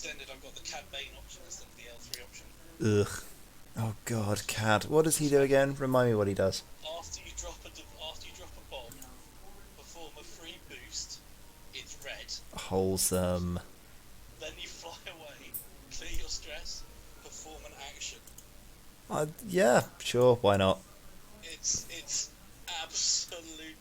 extended, I've got the Cad Bane option instead of the L3 option. Ugh. Oh god, Cad. What does he do again? Remind me what he does. After you drop a bomb, perform a free boost. It's red. Wholesome. Then you fly away, clear your stress, perform an action. Yeah, sure, why not? It's absolutely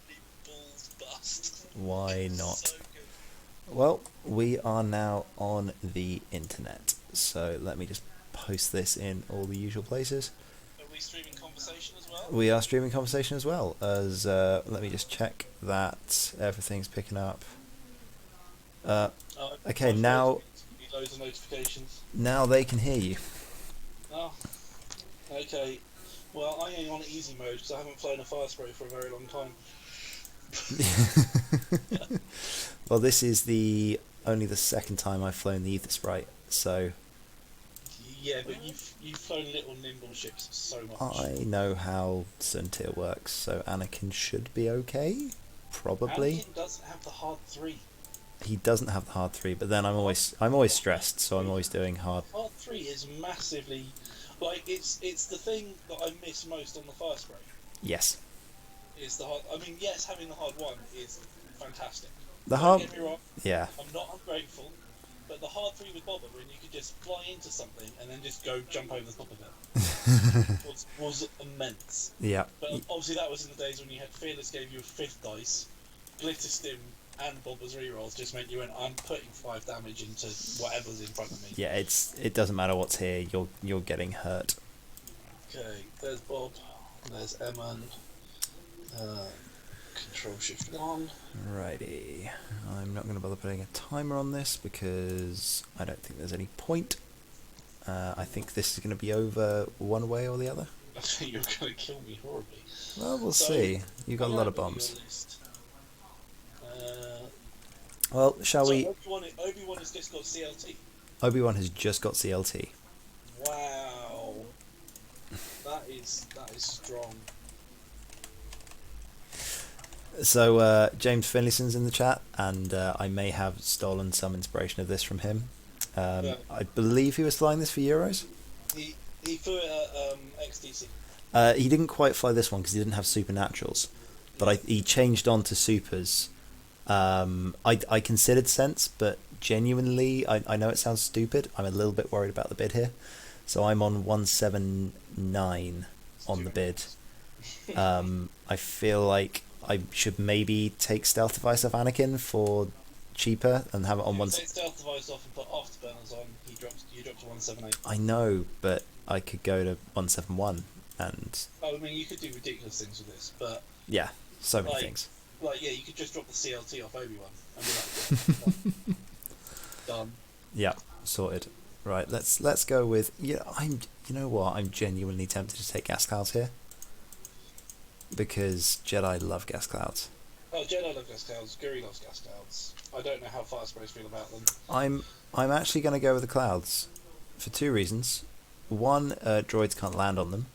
balls bust. Why It's not? so good. Well, we are now on the internet, so let me just post this in all the usual places. Are we streaming conversation as well? We are streaming conversation as well, as let me just check that everything's picking up. Okay, now Loads of notifications. now they can hear you. Oh, okay. Well, I ain't on easy mode because I haven't flown a Firespray for a very long time. Well, this is only the second time I've flown the Ether Sprite, so Yeah, but you've flown little nimble ships so much. I know how Suntier works, so Anakin should be okay. Probably. Anakin doesn't have the hard 3. He doesn't have the hard 3, but then I'm always stressed, so I'm always doing hard. Hard 3 is massively it's the thing that I miss most on the Firespray. Yes. Is the hard. I mean, yes, having the hard 1 is fantastic. The Don't hard. get me wrong. Yeah. I'm not ungrateful, but the hard 3 with Bobber, when you could just fly into something and then just go jump over the top of it, was immense. Yeah. But obviously that was in the days when you had Fearless gave you a 5th dice, Glitter Stim and Bobber's rerolls just meant you went, I'm putting 5 damage into whatever's in front of me. Yeah, it doesn't matter what's here. You're getting hurt. Okay, there's Bob, there's Eman, Control Shift 1. Righty. I'm not going to bother putting a timer on this because I don't think there's any point. I think this is going to be over one way or the other. I think you're going to kill me horribly. Well, we'll So, see. You've got a lot of on your bombs. list. Well, shall we... Obi-Wan has just got CLT. Obi-Wan has just got CLT. Wow. That is strong. So, James Finlayson's in the chat, and I may have stolen some inspiration of this from him. Yeah. I believe he was flying this for Euros. He flew it at XDC. He didn't quite fly this one because he didn't have supernaturals, but he changed on to supers. I considered sense, but genuinely, I know it sounds stupid. I'm a little bit worried about the bid here, so I'm on 179 on the bid. I feel like I should maybe take stealth device off Anakin for cheaper and have it on one. Take stealth device off and put afterburners on. You dropped to 178. I know, but I could go to 171 and. I mean, you could do ridiculous things with this, but yeah, so many things. Yeah, you could just drop the CLT off Obi-Wan and be like, done. Yeah, sorted. Right, let's go with you know what? I'm genuinely tempted to take gas clouds here because Jedi love gas clouds. Oh, Jedi love gas clouds. Guri loves gas clouds. I don't know how Firesprays feel about them. I'm actually going to go with the clouds for 2 reasons. One, droids can't land on them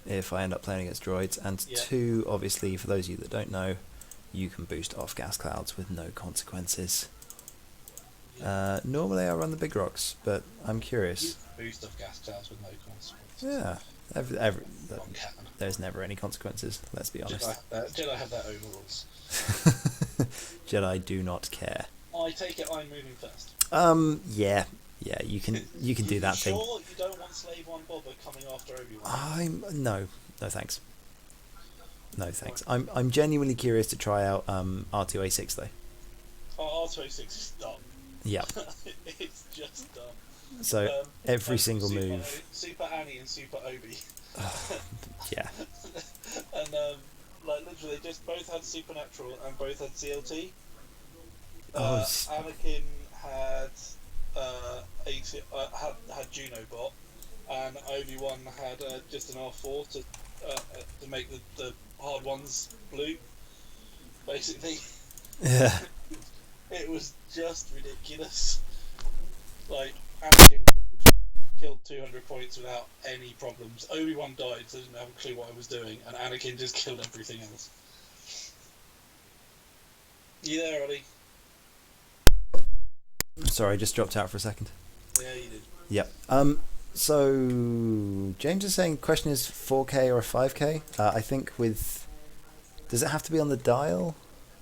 if I end up playing against droids, and Yeah. 2, obviously, for those of you that don't know, you can boost off gas clouds with no consequences. Normally I run the big rocks, but I'm You curious. boost off gas clouds with no consequences. Yeah, On cannon. there's never any consequences, let's be honest. Jedi have their own rules. Jedi do not care. I take it I'm moving first. Yeah, you can do that thing. Sure, you don't want Slave One Bobber coming after Obi-Wan. No thanks. No thanks. I'm genuinely curious to try out R2A6 though. Oh, R26 is dumb. Yeah. It's just dumb. So every single Super move. Super Annie and Super Obi. Yeah. And literally, they just both had Supernatural and both had CLT. Anakin had had Juno bot, and Obi-Wan had just an R4 to make the hard ones blue. Basically, Yeah. it was just ridiculous. Like, Anakin killed 200 points without any problems. Obi-Wan died, so I didn't have a clue what I was doing, and Anakin just killed everything else. You there, Ollie? Sorry, I just dropped out for a second. Yeah, you did. Yep. So James is saying question is 4K or a 5K. I think with does it have to be on the dial?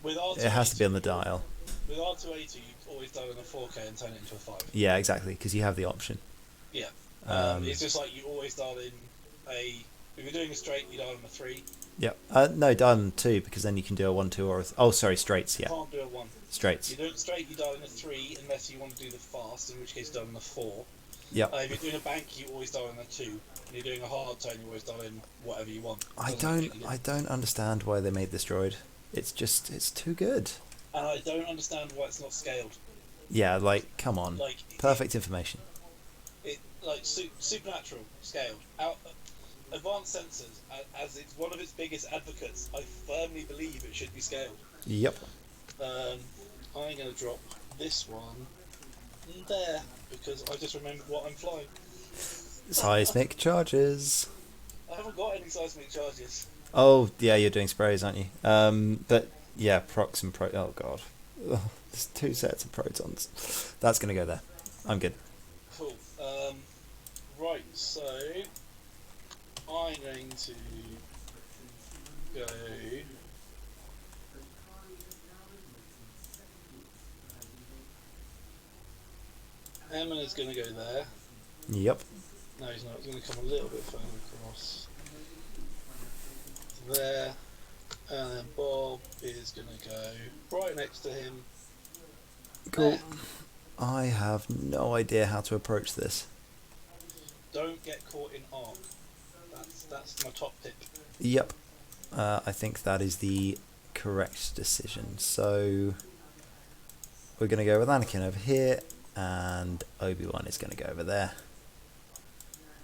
With R280, It has to be on the dial. With R280, you've always done in a 4K and turn it into a 5. Yeah, exactly, because you have the option. Yeah. It's just like you always dial in a. If you're doing a straight, you dial in a 3. Yep. No, dial in 2 because then you can do a 1, 2, or oh, sorry, straights. Yeah. You can't do a 1. Straights. You do it straight, you dial in a 3 unless you want to do the fast, in which case you dial in a 4. Yep. If you're doing a bank, you always dial in a 2. And you're doing a hard turn, you always dial in whatever you want. I don't understand why they made this droid. It's too good. And I don't understand why it's not scaled. Yeah, like come on. Like perfect information. Supernatural scaled. Advanced sensors, as it's one of its biggest advocates, I firmly believe it should be scaled. Yep. I'm going to drop this one there because I just remembered what I'm flying. Seismic charges. I haven't got any seismic charges. Oh yeah, you're doing sprays, aren't you? But yeah, procs and oh god, there's 2 sets of protons. That's gonna go there. I'm good. Cool. Right, so I'm going to go. Emin is going to go there. Yep. No, he's not. He's going to come a little bit further across. There. And then Bob is going to go right next to him. Cool. There. I have no idea how to approach this. Don't get caught in arc. That's my top tip. Yep. I think that is the correct decision. So we're going to go with Anakin over here, and Obi-Wan is going to go over there.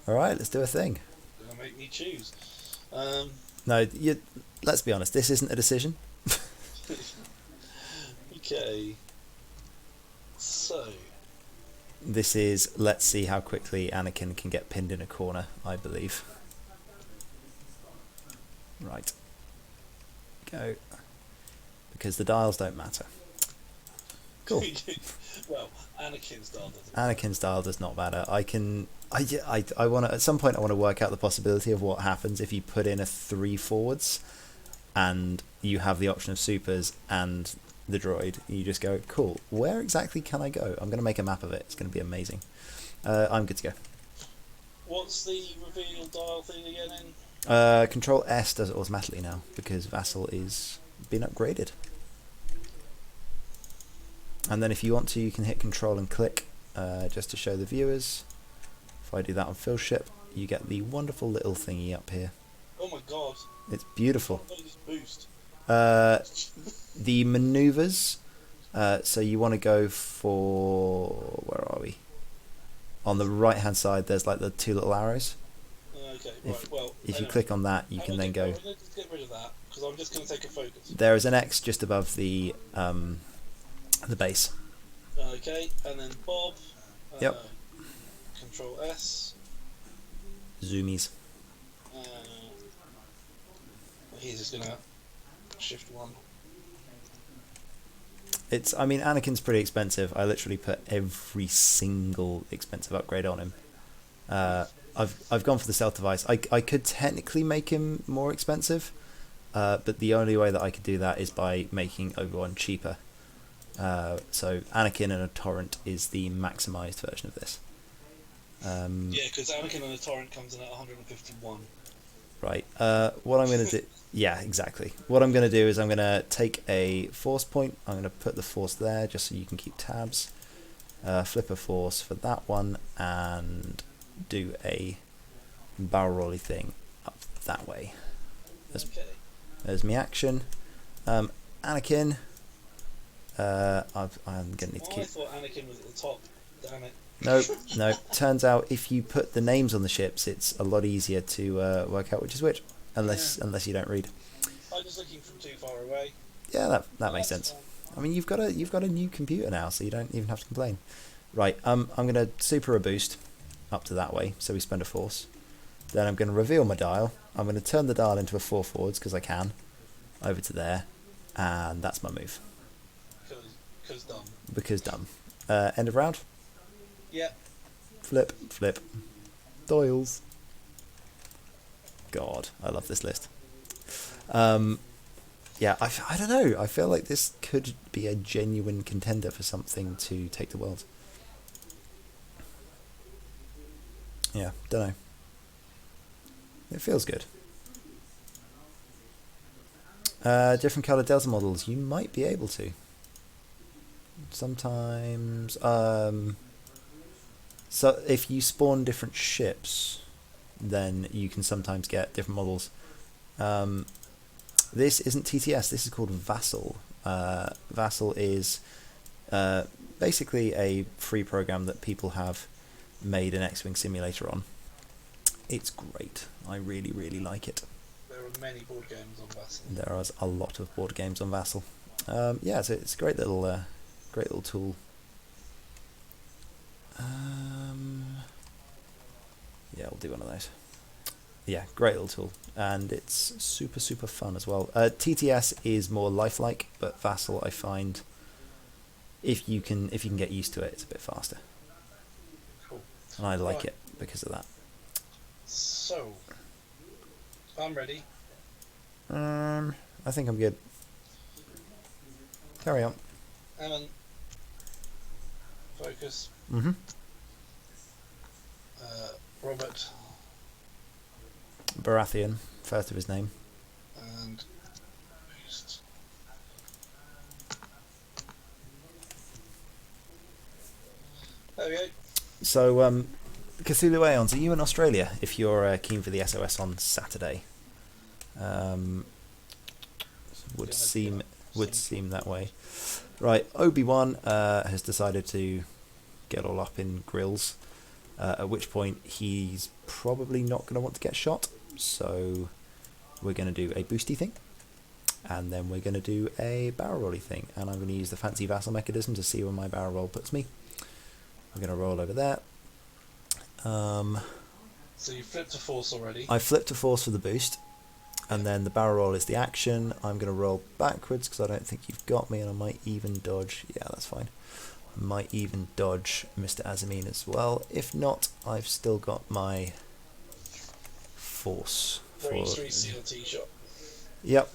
Alright, let's do a thing. You're going to make me choose. No, let's be honest, this isn't a decision. Okay. So. This is, let's see how quickly Anakin can get pinned in a corner, I believe. Right. Go. Because the dials don't matter. Cool. Well, Anakin's dial doesn't. Anakin's dial does not matter. I want to, at some point I want to work out the possibility of what happens if you put in a 3 forwards and you have the option of supers and the droid. You just go, cool, where exactly can I go? I'm going to make a map of it. It's going to be amazing. I'm good to go. What's the reveal dial thing again in? Control S does it automatically now because Vassal is been upgraded. And then if you want to, you can hit Control and click just to show the viewers. If I do that on Phil's ship, you get the wonderful little thingy up here. Oh my god. It's beautiful. What is this boost? The maneuvers, so you want to go for, where are we? On the right hand side there's like the 2 little arrows. Okay, right, well. If you click on that, you can then go. I'm going to get rid of that because I'm just going to take a focus. There is an X just above the base. Okay, and then Bob. Yep. Control S. Zoomies. He's just going to shift 1. I mean, Anakin's pretty expensive. I literally put every single expensive upgrade on him. I've gone for the stealth device. I could technically make him more expensive, but the only way that I could do that is by making Obi-Wan cheaper. So Anakin and a torrent is the maximized version of this. Yeah, because Anakin and a torrent comes in at 151. Right. What I'm going to do... Yeah, exactly. What I'm going to do is I'm going to take a force point. I'm going to put the force there just so you can keep tabs. Flip a force for that one and do a barrel rolly thing up that way. There's me action. Anakin. I'm going to need to keep... I thought Anakin was at the top. Damn it. No. Turns out if you put the names on the ships, it's a lot easier to work out which is which. Unless you don't read. I'm just looking from too far away. Yeah, that makes sense. I mean, you've got a new computer now, so you don't even have to complain. Right, I'm going to super a boost up to that way, so we spend a force. Then I'm going to reveal my dial. I'm going to turn the dial into a 4 forwards because I can, over to there, and that's my move. Because dumb. Because dumb. End of round. Yeah. Flip, flip. Doyles. God, I love this list. Yeah, I don't know. I feel like this could be a genuine contender for something to take the world. Yeah, don't know. It feels good. Different colour Delta models, you might be able to. Sometimes, so if you spawn different ships, then you can sometimes get different models. This isn't TTS, this is called Vassal. Vassal is basically a free program that people have made an X-Wing simulator on. It's great. I really, really like it. There are many board games on Vassal. There are a lot of board games on Vassal. Yeah, so it's a great little tool. Yeah, we'll do one of those. Yeah, great little tool, and it's super, super fun as well. TTS is more lifelike, but Vassal, I find, if you can get used to it, it's a bit faster. Cool. And I like it because of that. So, I'm ready. I think I'm good. Carry on. Alan, focus. Mm-hmm. Robert. Baratheon, first of his name. And boost. There we go. So, Cthulhu Aeons, are you in Australia? If you're keen for the SOS on Saturday, would seem that way. Right, Obi-Wan has decided to get all up in grills. At which point he's probably not going to want to get shot. So we're going to do a boosty thing, and then we're going to do a barrel rolly thing, and I'm going to use the fancy Vassal mechanism to see where my barrel roll puts me. We're going to roll over there. So you flipped to force already. I flipped to force for the boost, and then the barrel roll is the action. I'm going to roll backwards because I don't think you've got me, and I might even dodge. Yeah, that's fine. I might even dodge Mr. Azamine as well. If not, I've still got my force. Range 3 CLT shot. Yep.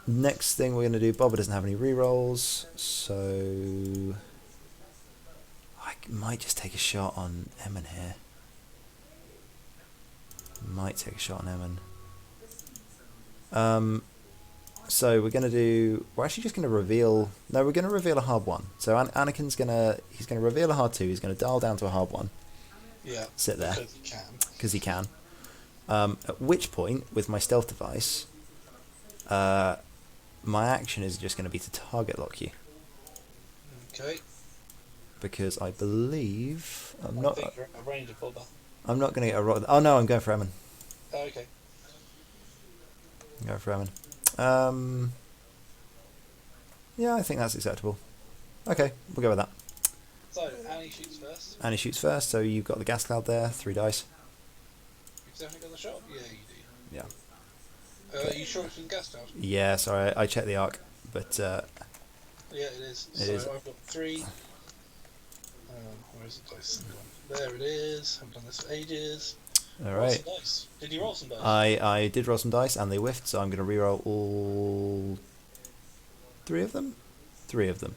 Next thing we're going to do, Bobber doesn't have any rerolls, so I might just take a shot on Emin here. Might take a shot on Emin. So we're going to do... We're actually just going to reveal... No, we're going to reveal a hard 1. So Anakin's going to... He's going to reveal a hard 2. He's going to dial down to a hard 1. Yeah. Sit there. Because he can. Because he can. At which point, with my stealth device, my action is just going to be to target lock you. Okay. Because I believe... I think you're at a range of Bobber. I'm not going to get a roll... Oh no, I'm going for Emin. Oh, okay. I'm going for Emin. Yeah, I think that's acceptable. Okay, we'll go with that. So, Annie shoots first. Annie shoots first, so you've got the gas cloud there, 3 dice. You've definitely got the shot? Yeah, you do. Yeah. Are you sure it's in gas cloud? Yeah, sorry, I checked the arc, but... Yeah, it is. I've got 3. Where is the dice? There it is. I've done this for ages. Alright. Roll some dice. Did you roll some dice? I did roll some dice, and they whiffed, so I'm going to reroll all... 3 of them? 3 of them.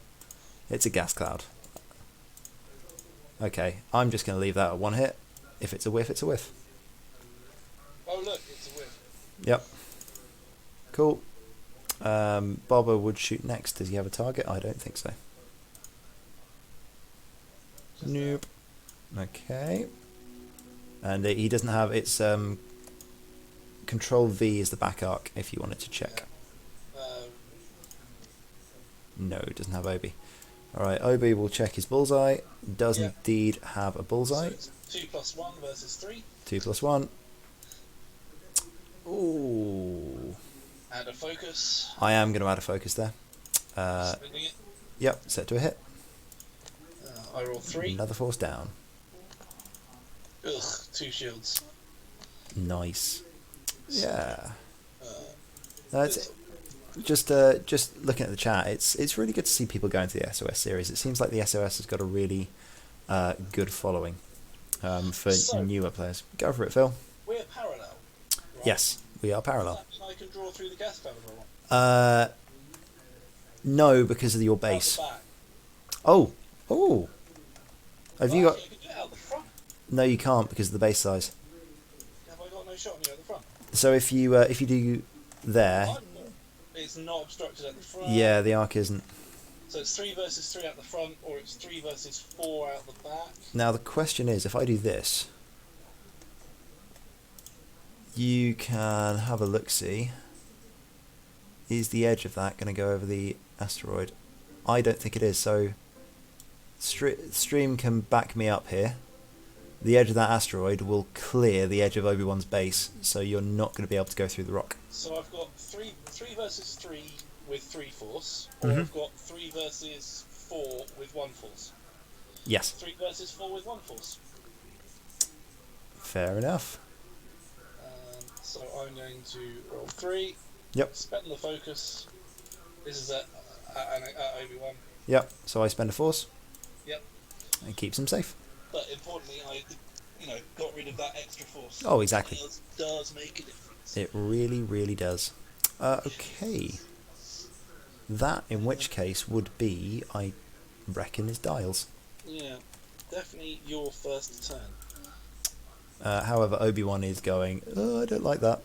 It's a gas cloud. Okay, I'm just going to leave that at 1 hit. If it's a whiff, it's a whiff. Oh look, it's a whiff. Yep. Cool. Bobber would shoot next. Does he have a target? I don't think so. Nope. Okay. And he doesn't have... It's... Control V is the back arc, if you wanted to check. No, it doesn't have Obi. Alright, Obi will check his bullseye. Does indeed have a bullseye. So it's 2 plus 1 versus 3. 2 plus 1. Ooh. Add a focus. I am going to add a focus there. Spinning it. Yep, set to a hit. I roll 3. Another force down. Ugh, 2 shields. Nice. Yeah. Uh, That's just looking at the chat, it's really good to see people going to the SOS series. It seems like the SOS has got a really good following for So, newer players. Go for it, Phil. we're parallel, right? Yes, we are Does parallel. that mean I can draw through the gas valve or what? No, because of your Out the base. back. Oh, oh. Have you Well, got? actually, I can do it out the front. No, you can't because of the base size. Have I got no shot on you at the front? So if you do there, It's not obstructed at the front. yeah, the arc isn't. So it's 3 versus 3 at the front, or it's 3 versus 4 out the back. Now the question is, if I do this, you can have a look-see. Is the edge of that going to go over the asteroid? I don't think it is, so stream can back me up here. The edge of that asteroid will clear the edge of Obi-Wan's base, so you're not going to be able to go through the rock. So I've got 3 versus 3 with 3 force, or Mhm. I've got 3 versus 4 with 1 force. Yes. 3 versus 4 with 1 force. Fair enough. So I'm going to roll 3. Yep. Spend the focus. This is at Obi-Wan. Yep. So I spend a force. Yep. And keeps him safe. But importantly, I got rid of that extra force. Oh, exactly. It does make a difference. It really, really does. Okay. That, in which case, would be, I reckon, is dials. Yeah, definitely your first turn. However, Obi-Wan is going, oh, I don't like that.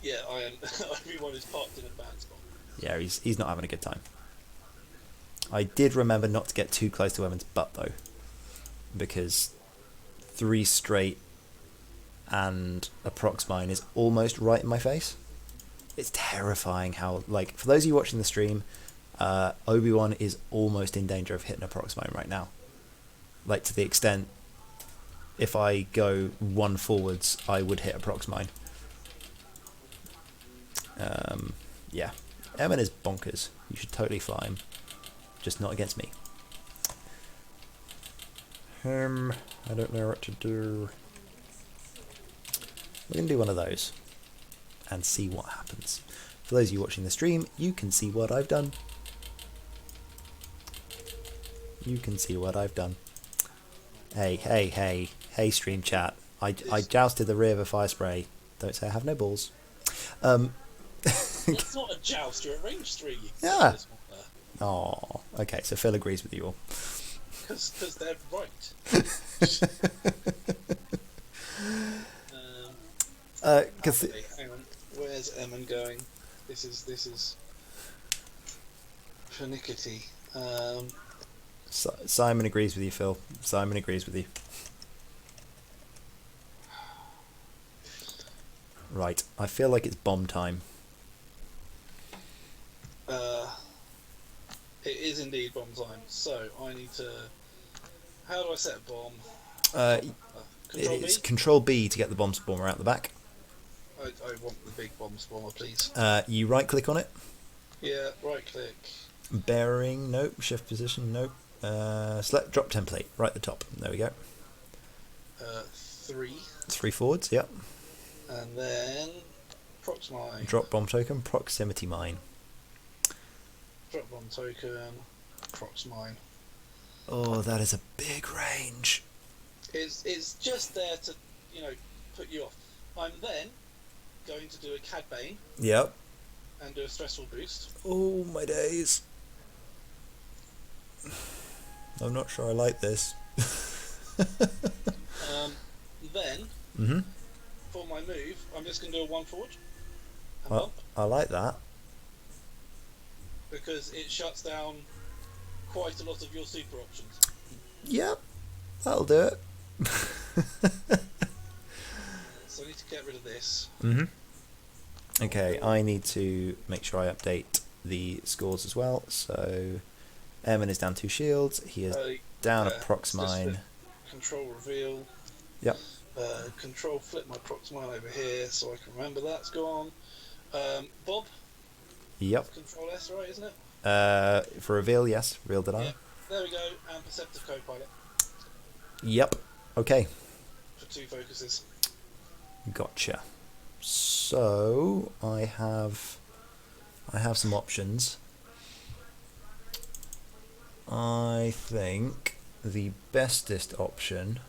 Yeah, I am. Everyone is parked in a bad spot. Yeah, he's not having a good time. I did remember not to get too close to Evan's butt, though. Because 3 straight and a prox mine is almost right in my face. It's terrifying how, like, for those of you watching the stream, Obi-Wan is almost in danger of hitting a prox mine right now. Like, to the extent, if I go 1 forwards, I would hit a prox mine. Yeah. Emin is bonkers. You should totally fly him. Just not against me. I don't know what to do. We're going to do one of those and see what happens. For those of you watching the stream, you can see what I've done. You can see what I've done. Hey, stream chat. I jousted the rear of a Firespray. Don't say I have no balls. It's not a joust, you're at range 3. You can Yeah. see this one there. Oh, okay, so Phil agrees with you all. Because they're right. Okay, hang on. Where's Emin going? This is pernickety. Simon agrees with you, Phil. Simon agrees with you. Right, I feel like it's bomb time. It is indeed bomb time. So I need to. How do I set a bomb? Control B. It's Control B to get the bomb spawner out the back. I want the big bomb spawner, please. You right click on it. Yeah, right click. Bearing, nope. Shift position, nope. Select drop template, right at the top. There we go. 3. 3 forwards, yep. And then prox mine. Drop bomb token, proximity mine. Drop bomb token. Prox mine. Oh, that is a big range. It's just there to put you off. I'm then going to do a Cad Bane Yep. and do a stressful boost. Oh my days. I'm not sure I like this. Then for my move, I'm just going to do a 1 forward and bump I like that. because it shuts down quite a lot of your super options. Yep, that'll do it. So I need to get rid of this. Okay, I need to make sure I update the scores as well. So, Emin is down 2 shields. He is down a prox mine. Control reveal. Yep. Control flip my prox mine over here so I can remember that's gone. Bob. Yep. Control S, right, isn't it? For reveal, yes. Reveal did I? Yeah. There we go. And Perceptive Copilot Yep. Okay. for 2 focuses. Gotcha. So I have I have some options. I think the bestest option.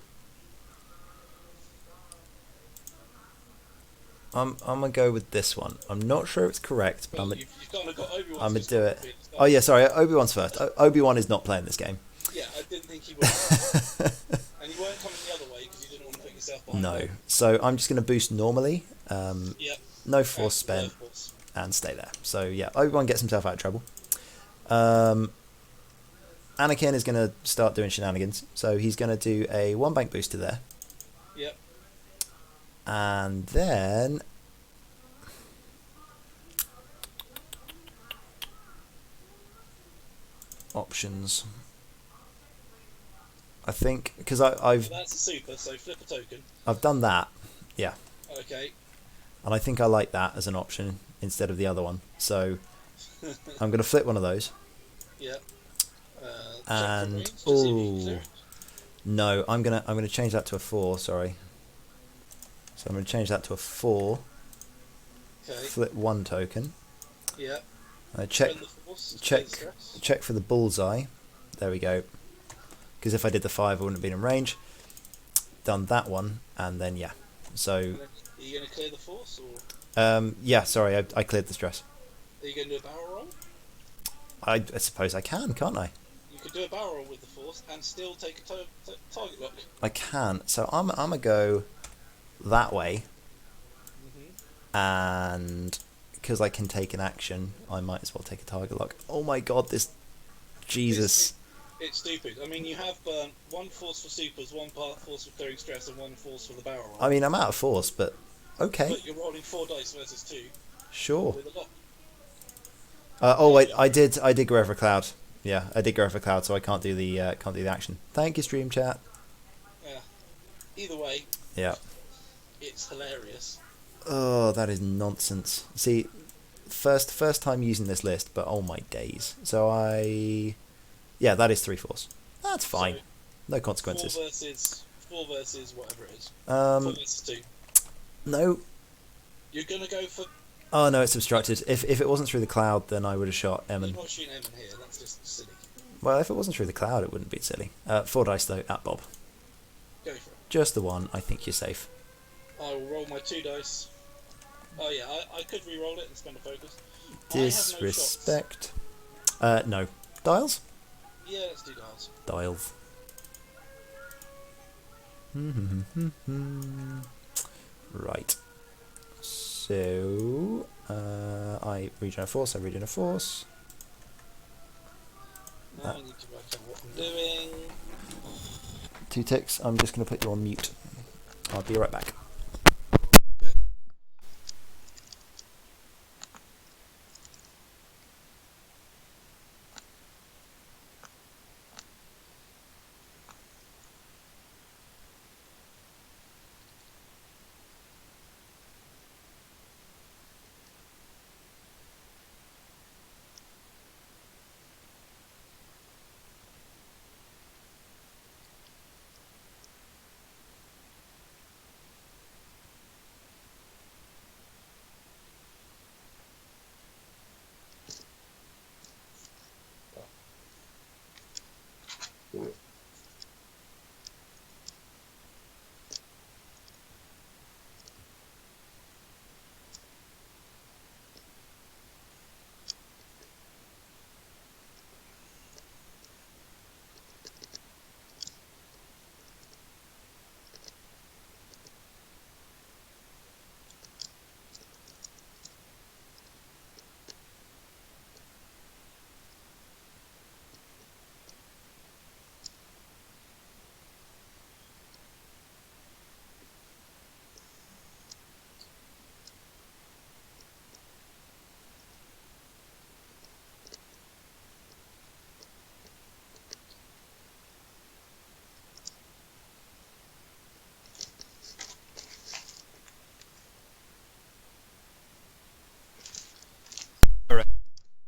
I'm gonna go with this one. I'm not sure it's correct, but Well, you've kind of got Obi-Wan. I'm gonna do it. Oh yeah, sorry. Obi-Wan's first. Obi-Wan is not playing this game. Yeah, I didn't think he would. And you weren't coming the other way because you didn't want to put yourself behind. No. So I'm just gonna boost normally. Yep. No force spent, and stay there. So yeah, Obi-Wan gets himself out of trouble. Anakin is gonna start doing shenanigans. So he's gonna do a 1 bank booster there. Yep. And then options. I think because I've That's a super. So flip a token. I've done that, yeah, Okay. and I think I like that as an option instead of the other one. So I'm gonna flip one of those. Yep. And oh no, I'm gonna change that to a 4. Sorry. So I'm gonna change that to a 4. Okay. Flip 1 token. Yep. Check for the bullseye. There we go. Because if I did the 5, I wouldn't have been in range. Done that one, and then yeah. So. Are you going to clear the force, or? Yeah. Sorry, I cleared the stress. Are you going to do a barrel roll? I suppose I can, can't I? You could do a barrel roll with the force and still take a target lock. I can. So I'm gonna go that way, and because I can take an action, I might as well take a target lock. Oh my god, this Jesus. It's stupid. I mean, you have 1 force for supers, 1 force for clearing stress, and 1 force for the barrel roll. I mean, I'm out of force, but okay. But you're rolling 4 dice versus 2. Sure. With a lock. Oh wait, I did go over a cloud. Yeah, I did go over a cloud, so I can't do the action. Thank you, stream chat. Yeah. Either way. Yeah. It's hilarious. Oh, that is nonsense. See, first time using this list, but oh my days. So yeah, that is 3 force. That's fine. So, no consequences. 4 versus whatever it is. 4 versus 2. No. You're gonna go for. Oh no, it's obstructed. If it wasn't through the cloud, then I would have shot Emin. You're not shooting Emin here. That's just silly. Well, if it wasn't through the cloud, it wouldn't be silly. 4 dice though at Bob. Go for it. Just the 1. I think you're safe. I will roll my 2 dice. Oh yeah, I could re-roll it and spend a focus. Disrespect. No. Dials? Yeah, let's do dials. Dials. Right. So I regen a force. Now I need to work out what I'm doing. 2 ticks. I'm just going to put you on mute. I'll be right back.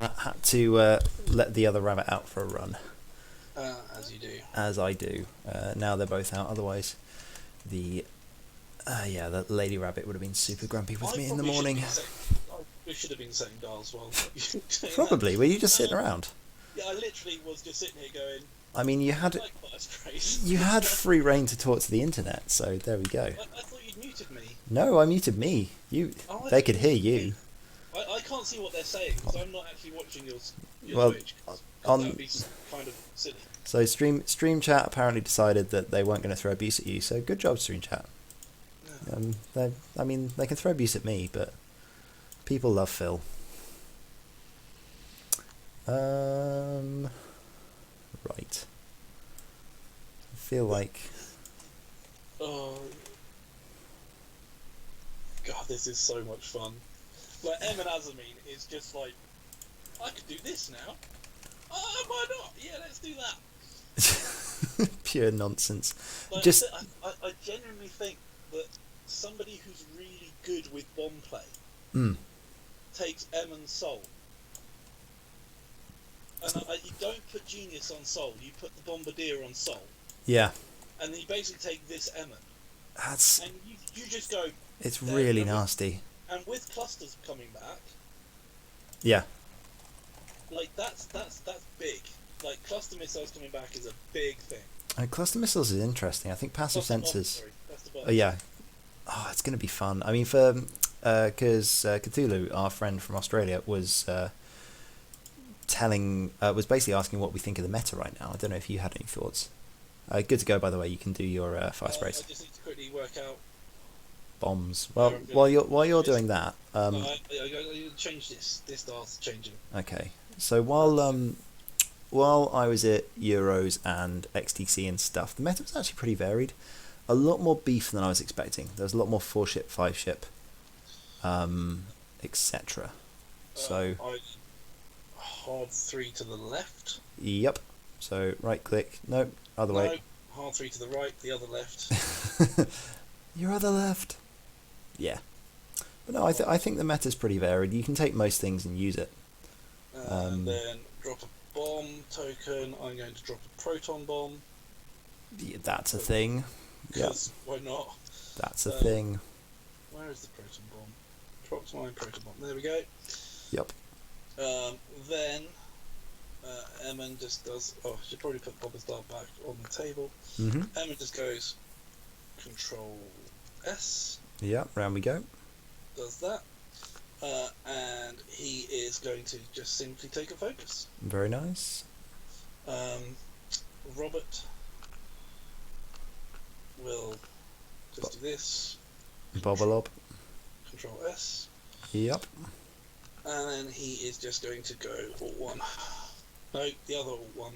I had to let the other rabbit out for a run. As you do. As I do. Now they're both out. Otherwise, the lady rabbit would have been super grumpy with me in the morning. I've probably should have been setting dials while you were doing Probably. Were you just sitting around? Yeah, I literally was just sitting here going. I mean, you had Like Firespray. you had free reign to talk to the internet, so there we go. I thought you'd muted me. No, I muted me. You, Oh, they could hear you. I can't see what they're saying because I'm not actually watching your Well, Twitch. 'Cause on- that would be kind of silly. So stream chat apparently decided that they weren't going to throw abuse at you. So good job, stream chat. Yeah. They can throw abuse at me, but people love Phil. Right. I feel like Oh, God, this is so much fun. Like, Em and Azamine is just like, I could do this now. Oh, why not? Yeah, let's do that. pure nonsense. Like, Just I genuinely think that somebody who's really good with bomb play takes Em and Soul. And you don't put Genius on Soul, you put the Bombardier on Soul. yeah, And then you basically take this Emmon. that's And you just go... it's really nasty. And with clusters coming back, Yeah, like that's big. Like cluster missiles coming back is a big thing. and cluster missiles is interesting. I think passive Cluster bomb, sensors. sorry, cluster bomb. Oh yeah. Oh, it's going to be fun. I mean, for because Cthulhu, our friend from Australia, was was basically asking what we think of the meta right now. I don't know if you had any thoughts. Good to go, by the way. You can do your fire sprays. I just need to quickly work out. Bombs. Well, while you're doing that, I change this. This dial's changing. okay. So while I was at Euros and XTC and stuff, the meta was actually pretty varied. A lot more beef than I was expecting. There was a lot more 4-ship, 5-ship, etc. So hard 3 to the left. yep. So right click. No, other way. Hard 3 to the right. The other left. Your other left. Yeah. But no, I think the meta's pretty varied. You can take most things and use it. And then drop a bomb token. I'm going to drop a proton bomb. Yeah, that's a thing. Because why not? That's a thing. Where is the proton bomb? Drops my proton bomb. There we go. Yep. Then Emmon just does. Oh, I should probably put Bobber's dart back on the table. Mhm. Emmon just goes Control S. Yeah, round we go. Does that. And he is going to just simply take a focus. Very nice. Robert will just do this. Bobbleob. Control S. Yep. And then he is just going to go Alt 1. No, the other Alt 1.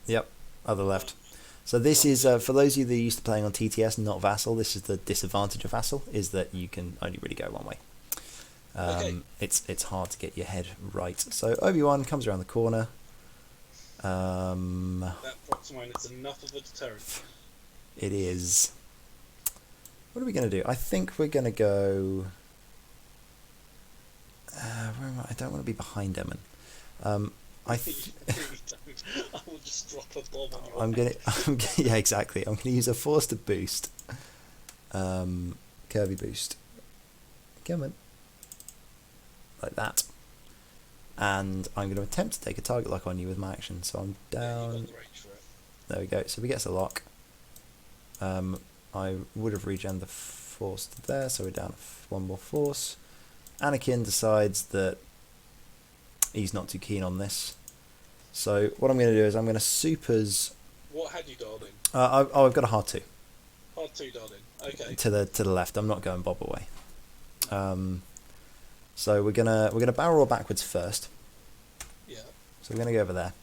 Yep. Other left. So this is, for those of you that are used to playing on TTS, not Vassal, this is the disadvantage of Vassal, is that you can only really go one way. Okay. It's hard to get your head right. So Obi-Wan comes around the corner. That Proximine is enough of a deterrent. It is. What are we going to do? I think we're going to go... where am I? I don't want to be behind Emmon. I will just drop a bomb on your I'm gonna, yeah, exactly. I'm gonna use a force to boost, curvy boost. Come on, like that, and I'm gonna attempt to take a target lock on you with my action. So I'm Yeah, you down. got the range for it. There we go. So we get a lock. I would have regen the force to there, so we're down one more force. Anakin decides that he's not too keen on this. So what I'm going to do is I'm going to supers. What had you dialed in? I've got a hard 2 Hard 2 dialed in. Okay. to the left. I'm not going bob away. So we're gonna barrel roll backwards first. Yeah. So we're gonna go over there.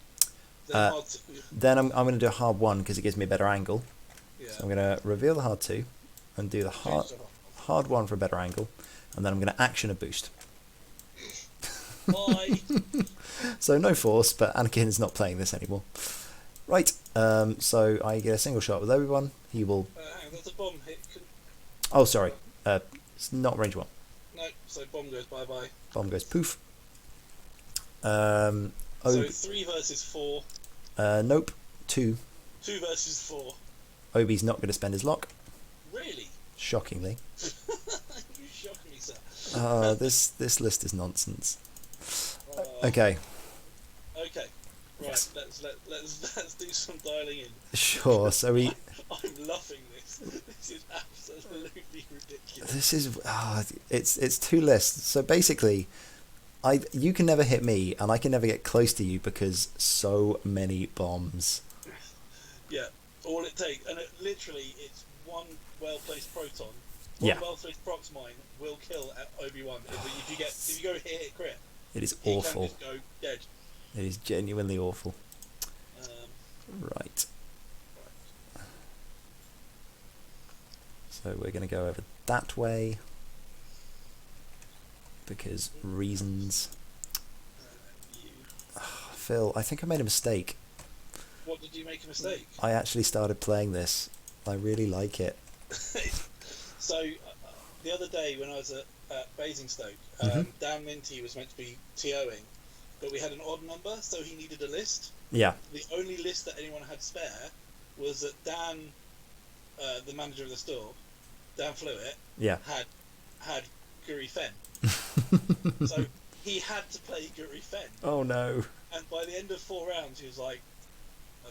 Then hard 2. Then I'm gonna do a hard 1 because it gives me a better angle. Yeah. So I'm gonna reveal the hard 2 and do the hard 1 for a better angle, and then I'm gonna action a boost. Why? So no force, but Anakin is not playing this anymore. Right. So I get a single shot with Obi-Wan. He will. Hang on, there's a bomb hit. Oh, sorry. It's not range 1. No, so bomb goes bye bye. Bomb goes poof. So 3 versus 4. Nope. 2. 2 versus 4. Obi's not going to spend his lock. Really? Shockingly. You shock me, sir. Oh, this list is nonsense. Uh, Okay, okay. Right. Yes. Let's do some dialing in. sure. So I'm loving this. This is absolutely ridiculous. this is it's two lists. So basically, you can never hit me, and I can never get close to you because so many bombs. Yeah. All it takes, and literally, it's one well-placed proton. Yeah. One well-placed prox mine will kill at Obi-Wan. If you go hit crit, It is he awful. can just go dead. It is genuinely awful. Right. So we're going to go over that way because reasons. You. Phil, I think I made a mistake. What did you make a mistake? I actually started playing this. I really like it. So the other day when I was at Basingstoke, Dan Minty was meant to be TOing, but we had an odd number, so he needed a list. Yeah. The only list that anyone had spare was that Dan, the manager of the store, Dan Flewitt, Yeah. had Guri Fen. So he had to play Guri Fen. Oh no. And by the end of 4 rounds, he was like, I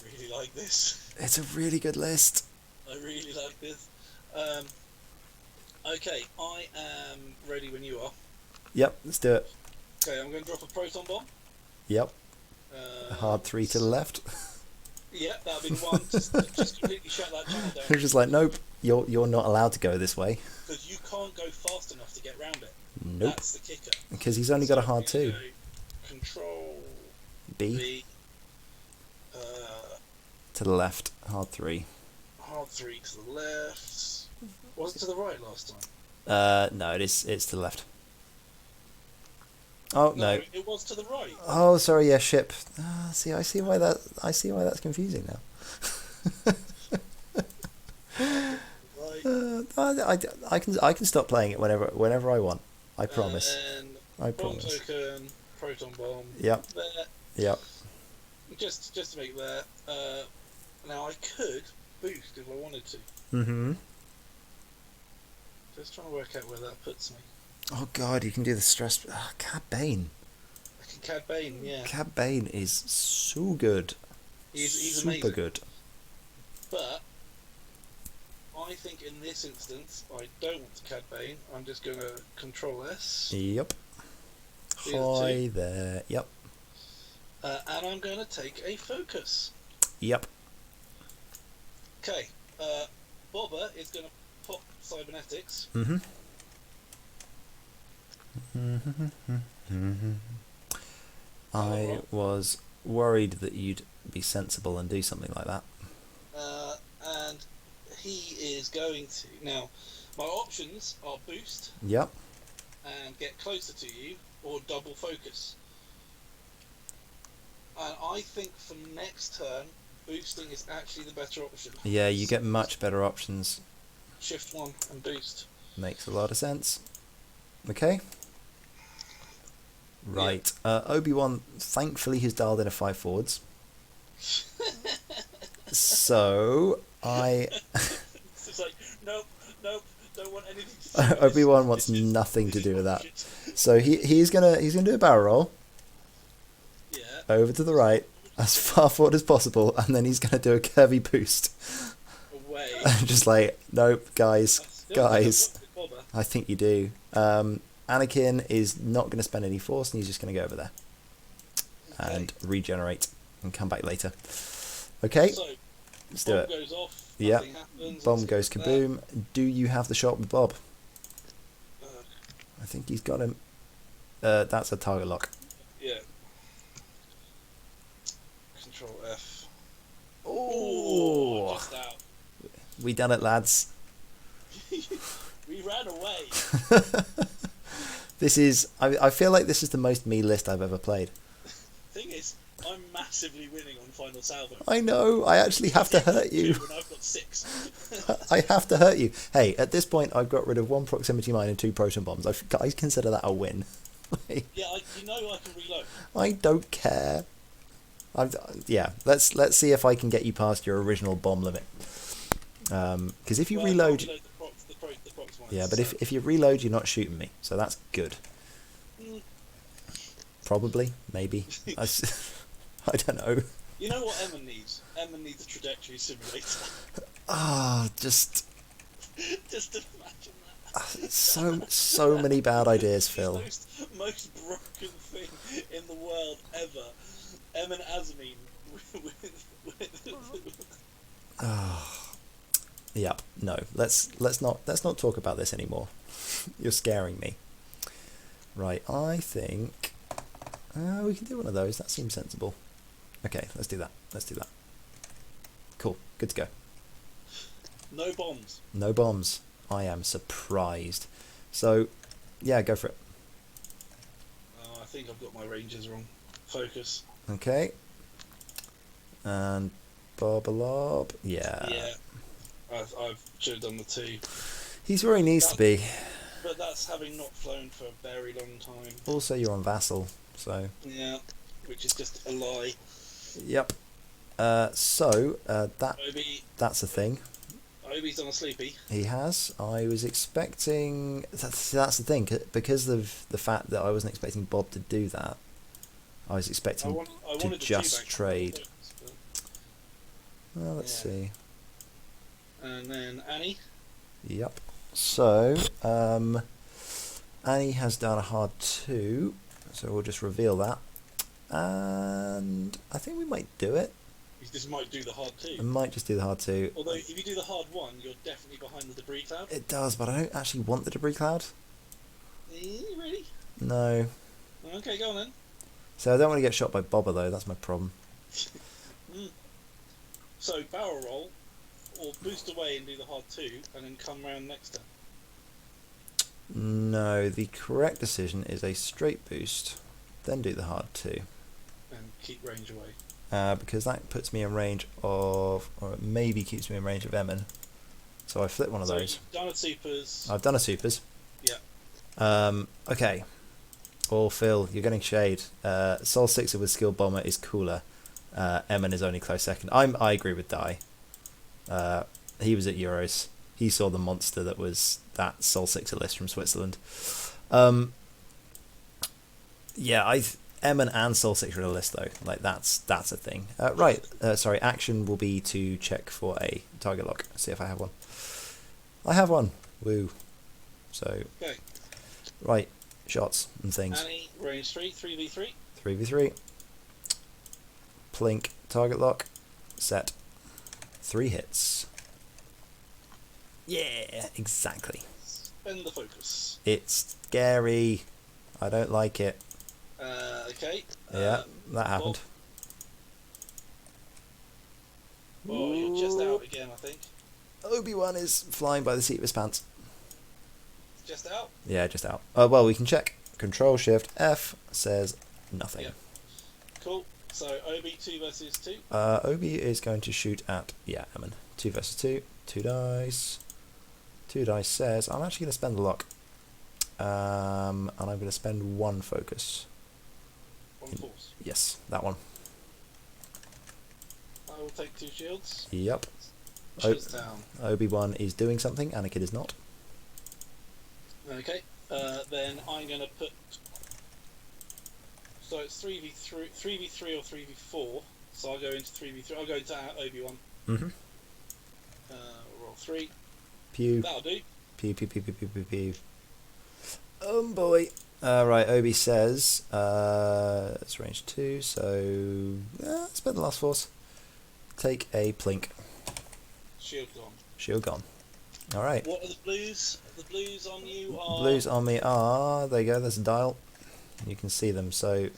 really like this. It's a really good list. I really like this. Okay, I am ready when you are. Yep, let's do it. Okay, I'm going to drop a proton bomb. Yep. A hard 3 to the left. Yeah, that'll be the one. Just completely shut that channel down. They're just like, nope, you're not allowed to go this way. Because you can't go fast enough to get round it. Nope. That's the kicker. Because he's only got a hard So 2. go Control B. B. To the left, hard 3. Hard 3 to the left. Was it to the right last time? No, it's to the left. Oh no. It was to the right. Oh, sorry, yeah, ship. See, I see why that's confusing now. Right. I can stop playing it whenever I want. I promise. And I bomb promise. token, proton bomb. Yep. There. Yep. Just to make there. Now I could boost if I wanted to. Mm-hmm. Just trying to work out where that puts me. Oh god, you can do the stress. Cad Bane. I can Cad Bane, yeah. Cad Bane is so good. He's super amazing. good. But I think in this instance, I don't want to Cad Bane. I'm just going to Control S. Yep. Do the Hi two. there. Yep. And I'm going to take a focus. Yep. Okay. Bobber is going to pop cybernetics. Mm-hmm. I was worried that you'd be sensible and do something like that. And he is going to... Now, my options are boost Yep. and get closer to you, or double focus. And I think for next turn, boosting is actually the better option. Yeah, you get much better options. Shift 1 and boost. Makes a lot of sense. Okay. Right. Obi-Wan, thankfully, has dialed in a 5 forwards. So, It's just like, nope, don't want anything to do with this. Obi-Wan wants This is- nothing this to is do with that. bullshit. So he's gonna do a barrel roll Yeah. over to the right, as far forward as possible, and then he's gonna do a curvy boost. Away. Just like, nope, guys, guys. Bobber. I think you do. Anakin is not going to spend any force, and he's just going to go over there and regenerate and come back later. Okay, So, let's do bomb it. goes off. Yeah. Nothing happens. Bomb let's goes get there. kaboom. Do you have the shot with Bob? Uh, I think he's got him. That's a target lock. yeah. Control F. Oh, Just out. we done it, lads. We ran away. This is. I feel like this is the most me list I've ever played. Thing is, I'm massively winning on Final Salvo. I know. I actually have to hurt you. And I've got 6. I have to hurt you. Hey, at this point, I've got rid of 1 proximity mine and 2 proton bombs. I consider that a win. Yeah, you know I can reload. I don't care. Yeah, let's see if I can get you past your original bomb limit. Because if you Well, reload, I can't reload the prox Yeah, but if you reload, you're not shooting me, so that's good. Mm. Probably, maybe. I don't know. You know what Emma needs? Emma needs a trajectory simulator. Just Just imagine that. so many bad ideas, Phil. The most broken thing in the world ever. Em and Azamine Yep. No. Let's not talk about this anymore. You're scaring me. Right. I think we can do one of those. That seems sensible. Okay. Let's do that. Cool. Good to go. No bombs. No bombs. I am surprised. So, yeah, go for it. Oh, I think I've got my ranges wrong. Focus. Okay. And Bobalob. Yeah. Yeah. I should have done the 2. He's where he needs to be. But that's having not flown for a very long time. Also, you're on Vassal, so... Yeah, which is just a lie. Yep. That's a thing. Obi's done a sleepy. He has. I was expecting... That's the thing, because of the fact that I wasn't expecting Bob to do that. I was expecting to just trade. Well, let's see. And then Annie. Yep. So, Annie has done a hard 2, so we'll just reveal that. And I think we might do it. You just might do the hard 2. I might just do the hard 2. Although, if you do the hard 1, you're definitely behind the debris cloud. It does, but I don't actually want the debris cloud. Really? No. Okay, go on then. So I don't want to get shot by Bobber, though. That's my problem. So, barrel roll, or boost away and do the hard 2, and then come round next turn. No, the correct decision is a straight boost, then do the hard 2. And keep range away. Because that puts me in range of, or it maybe keeps me in range of Emin. So I flip one of those. You've done a supers. I've done a supers. Yeah. Okay. Well, Phil, you're getting shade. Soul Sixer with Skill Bomber is cooler. Emin is only close second. I agree with Dai. He was at Euros. He saw the monster that was that Soul Sixer list from Switzerland. Yeah, Emin and Soul Sixer in a list though. Like that's a thing. Right. Sorry. Action will be to check for a target lock. See if I have one. I have one. Woo. So. Okay. Right. Shots and things. Annie, range 3, 3v3. 3v3. Plink. Target lock. Set. 3 hits. Yeah. Exactly. Spend the focus. It's scary. I don't like it. Okay. Yeah, that happened. Oh, you're just out again, I think. Obi-Wan is flying by the seat of his pants. Just out? Yeah, just out. Well, we can check. Control Shift F says nothing. Yep. Cool. So Obi 2 versus 2. Obi is going to shoot at Emin. 2 versus 2. 2 dice. 2 dice says I'm actually going to spend the lock. And I'm going to spend 1 focus. On force. Yes, that one. I will take 2 shields. Yep. Shields down. Obi-Wan is doing something. Anakin is not. Okay. Then I'm going to put. So it's 3v3 or 3v4. So I'll go into 3v3. I'll go into Obi-Wan. Mhm. Roll 3. Pew. That'll do. Pew pew pew pew pew pew pew. Boy. Right, Obi says it's range 2, so spend the last force. Take a plink. Shield gone. Shield gone. Alright. What are the blues? The blues on you are. Blues on me are, there you go, there's a dial. You can see them. So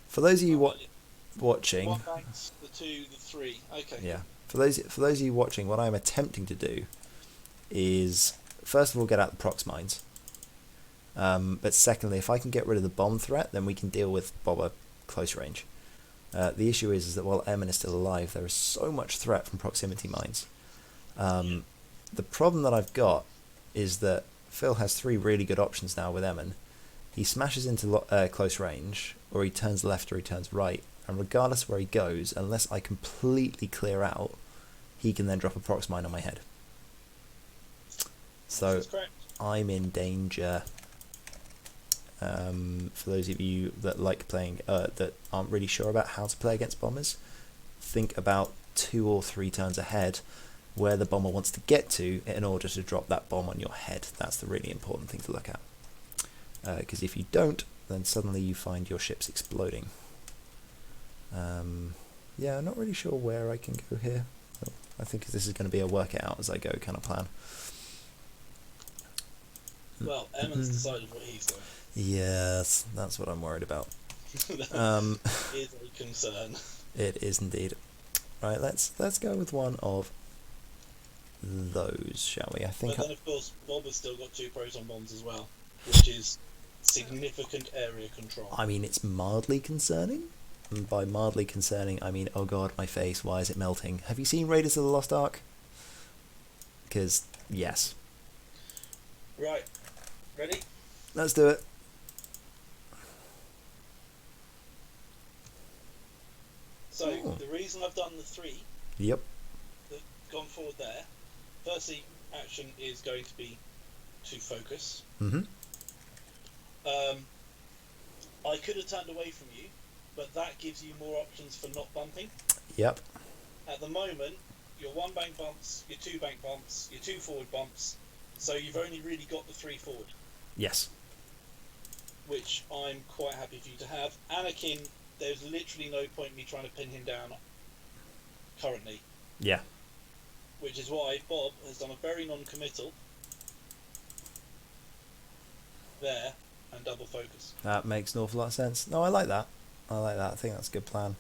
for those of you watching, 1 banks, the 2, the 3. Okay. yeah. For those of you watching, what I'm attempting to do is first of all get out the prox mines. But secondly, if I can get rid of the bomb threat, then we can deal with Bobber close range. The issue is that while Emin is still alive, there is so much threat from proximity mines. The problem that I've got is that Phil has 3 really good options now with Emin. He smashes into close range, or he turns left or he turns right, and regardless of where he goes, unless I completely clear out, he can then drop a prox mine on my head. So That's correct. I'm in danger. For those of you that like playing, that aren't really sure about how to play against bombers, think about 2 or 3 turns ahead where the bomber wants to get to in order to drop that bomb on your head. That's the really important thing to look at. Because if you don't, then suddenly you find your ships exploding. Yeah, I'm not really sure where I can go here. I think this is going to be a work it out as I go kind of plan. Well, Emmon's decided what he's doing. Yes, that's what I'm worried about. That is a concern. It is indeed. Right, let's go with one of those, shall we? I think. But then, of course, Bob has still got 2 proton bombs as well, which is significant area control. I mean, it's mildly concerning. And by mildly concerning, I mean, oh god, my face, why is it melting? Have you seen Raiders of the Lost Ark? Because, yes. Right. Ready? Let's do it. So, the reason I've done the 3 Yep. that gone forward there, firstly, action is going to be to focus. Mm-hmm. I could have turned away from you, but that gives you more options for not bumping. Yep. At the moment, your 1 bank bumps, your 2 bank bumps, your 2 forward bumps, so you've only really got the 3 forward. Yes. Which I'm quite happy for you to have. Anakin, there's literally no point in me trying to pin him down currently. Yeah. Which is why Bob has done a very non-committal there and double focus. That makes an awful lot of sense. No, I like that. I think that's a good plan.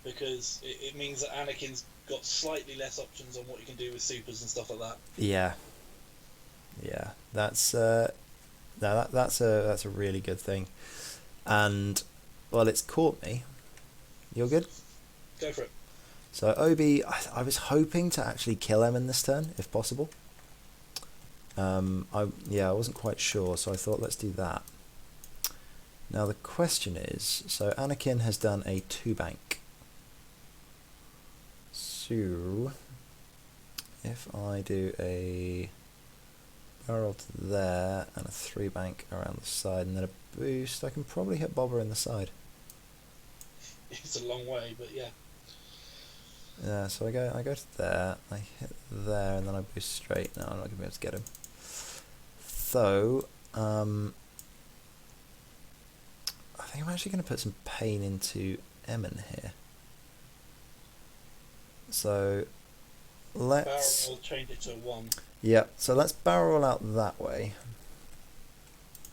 Because it means that Anakin's got slightly less options on what you can do with supers and stuff like that. Yeah. Yeah. That's that's a really good thing. And well, it's caught me. You're good? Go for it. So Obi, I was hoping to actually kill Emin this turn, if possible. I wasn't quite sure, so I thought let's do that. Now the question is, so Anakin has done a 2 bank. So if I do a barrel to there and a 3 bank around the side and then a boost, I can probably hit Bobber in the side. It's a long way, but yeah. Yeah, so I go to there, I hit there, and then I boost straight. No, I'm not going to be able to get him. So, I think I'm actually going to put some pain into Emin here. So, let's... Barrel will change it to a 1. Yeah, so let's barrel roll out that way.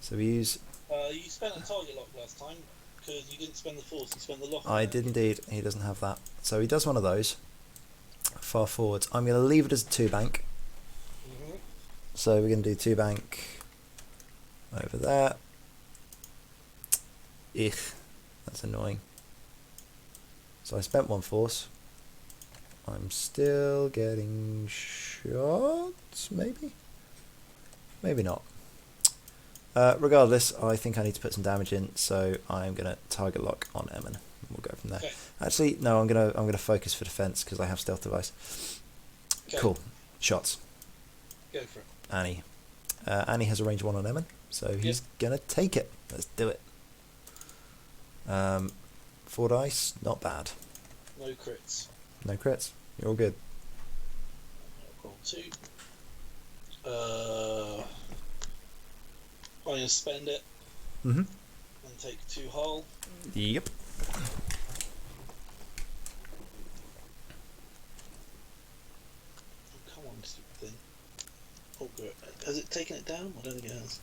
So we use... You spent a target lock last time, because you didn't spend the force, you spent the lock. I did indeed, he doesn't have that. So he does one of those. Far forwards. I'm going to leave it as a 2 bank. Mm-hmm. So we're going to do 2 bank over there. That's annoying. So I spent 1 force. I'm still getting shots, maybe? Maybe not. Regardless, I think I need to put some damage in, so I'm going to target lock on Emin. We'll go from there. Okay. Actually, no, I'm gonna focus for defense because I have stealth device. Okay. Cool. Shots. Go for it. Annie. Annie has a range 1 on Emin, so he's gonna take it. Let's do it. 4 dice, not bad. No crits. No crits. You're all good. Roll 2. I'm going to spend it Mm-hmm. and take 2 hull. Yep. Oh, come on, stupid thing. Oh, good. Has it taken it down? I don't think it has.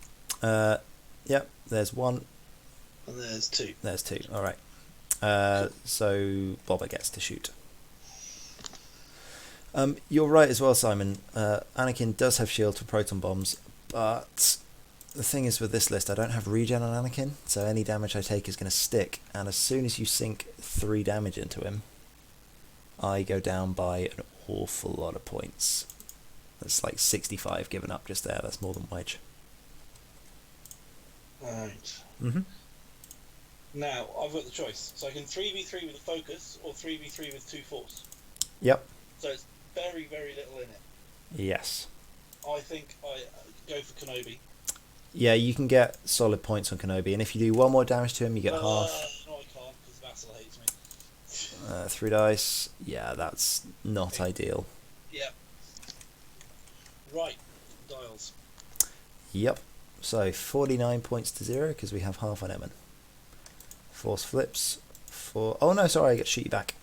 Yep. There's 1. And there's 2. There's 2. All right. So Bobber gets to shoot. You're right as well, Simon. Anakin does have shield for proton bombs, but the thing is with this list, I don't have regen on Anakin, so any damage I take is going to stick, and as soon as you sink 3 damage into him, I go down by an awful lot of points. That's like 65 given up just there. That's more than Wedge. Right. Mm-hmm. Now, I've got the choice. So I can 3v3 with a focus, or 3v3 with 2 force. Yep. So it's very, very little in it. Yes. I think I go for Kenobi. Yeah, you can get solid points on Kenobi, and if you do one more damage to him, you get half. No, I can't because Vassal hates me. 3 dice. Yeah, that's not ideal. Yeah. Right. Dials. Yep. So 49 points to 0 because we have half on Emin. Force flips. Oh no, sorry, I get to shoot you back.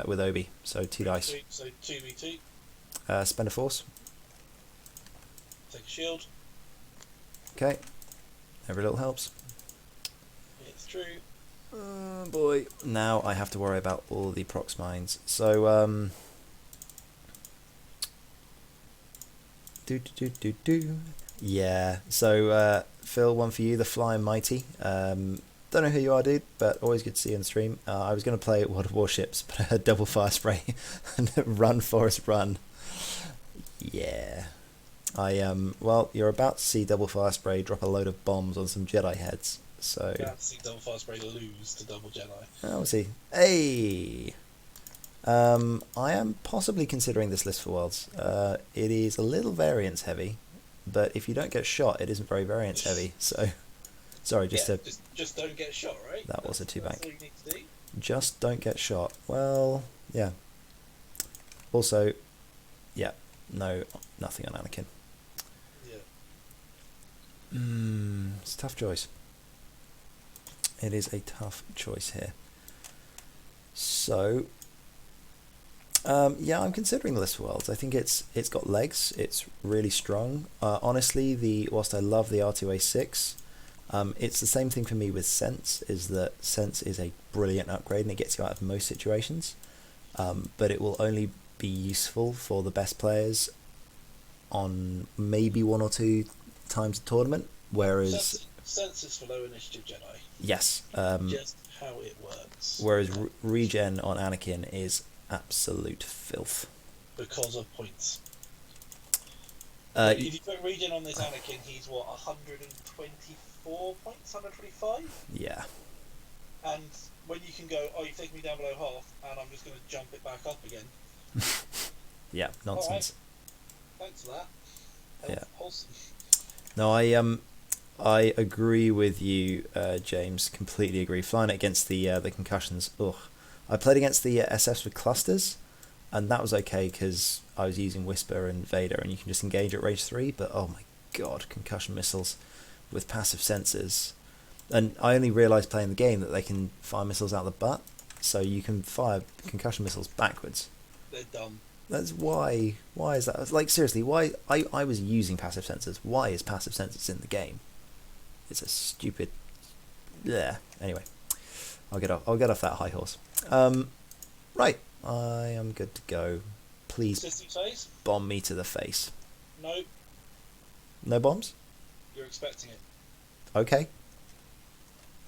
With Obi. So 2 dice. So 2v2. Spend a force. Take a shield. Okay. Every little helps. It's true. Oh boy. Now I have to worry about all the prox mines. So, yeah. So, Phil, one for you, the Flying Mighty. Don't know who you are, dude, but always good to see you on stream. I was going to play World of Warships, but I heard double Firespray and run, Forest, run. Yeah. Well, you're about to see double Firespray drop a load of bombs on some Jedi heads. So. About to see double Firespray lose to double Jedi. Oh, we'll see. Hey! I am possibly considering this list for Worlds. It is a little variance heavy, but if you don't get shot, it isn't very variance heavy. So, sorry, just don't get shot, right? That was a 2 bank. That's all you need to do. Just don't get shot. Well, yeah. Also, yeah, no, nothing on Anakin. Yeah. It's a tough choice. It is a tough choice here. So, yeah, I'm considering the list for Worlds. I think it's got legs. It's really strong. Honestly, whilst I love the R2A6, it's the same thing for me with Sense. Is that Sense is a brilliant upgrade and it gets you out of most situations, but it will only be useful for the best players on maybe 1 or 2 times a tournament. Whereas Sense is for low initiative Jedi. Yes. Just how it works. Whereas regen on Anakin is absolute filth. Because of points. If you put regen on this Anakin, he's what, 124 points? 125? Yeah. And when you can go, oh, you've taken me down below half, and I'm just going to jump it back up again. Yeah, nonsense. Right. Thanks for that. Yeah. Awesome. No, I agree with you, James. Completely agree. Flying it against the concussions. Ugh. I played against the SFs with clusters, and that was okay because I was using Whisper and Vader, and you can just engage at range 3. But oh my god, concussion missiles with passive sensors. And I only realised playing the game that they can fire missiles out the butt, so you can fire concussion missiles backwards. They're dumb. That's why. Why is that? Like, seriously, why? I was using passive sensors. Why is passive sensors in the game? It's a stupid. Yeah. Anyway, I'll get off that high horse. Right. I am good to go. Please bomb me to the face. No. No bombs? You're expecting it. Okay.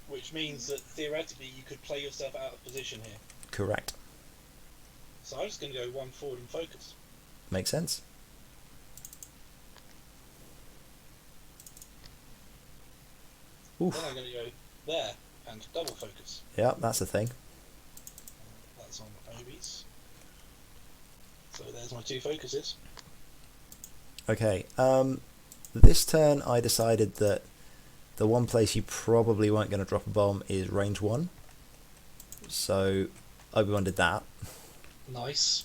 Which means that theoretically you could play yourself out of position here. Correct. So I'm just going to go 1 forward and focus. Makes sense. Oof. Then I'm going to go there and double focus. Yeah, that's the thing. That's on Obi's. So there's my 2 focuses. Okay. This turn I decided that the one place you probably weren't going to drop a bomb is range 1. So Obi-Wan did that. Nice.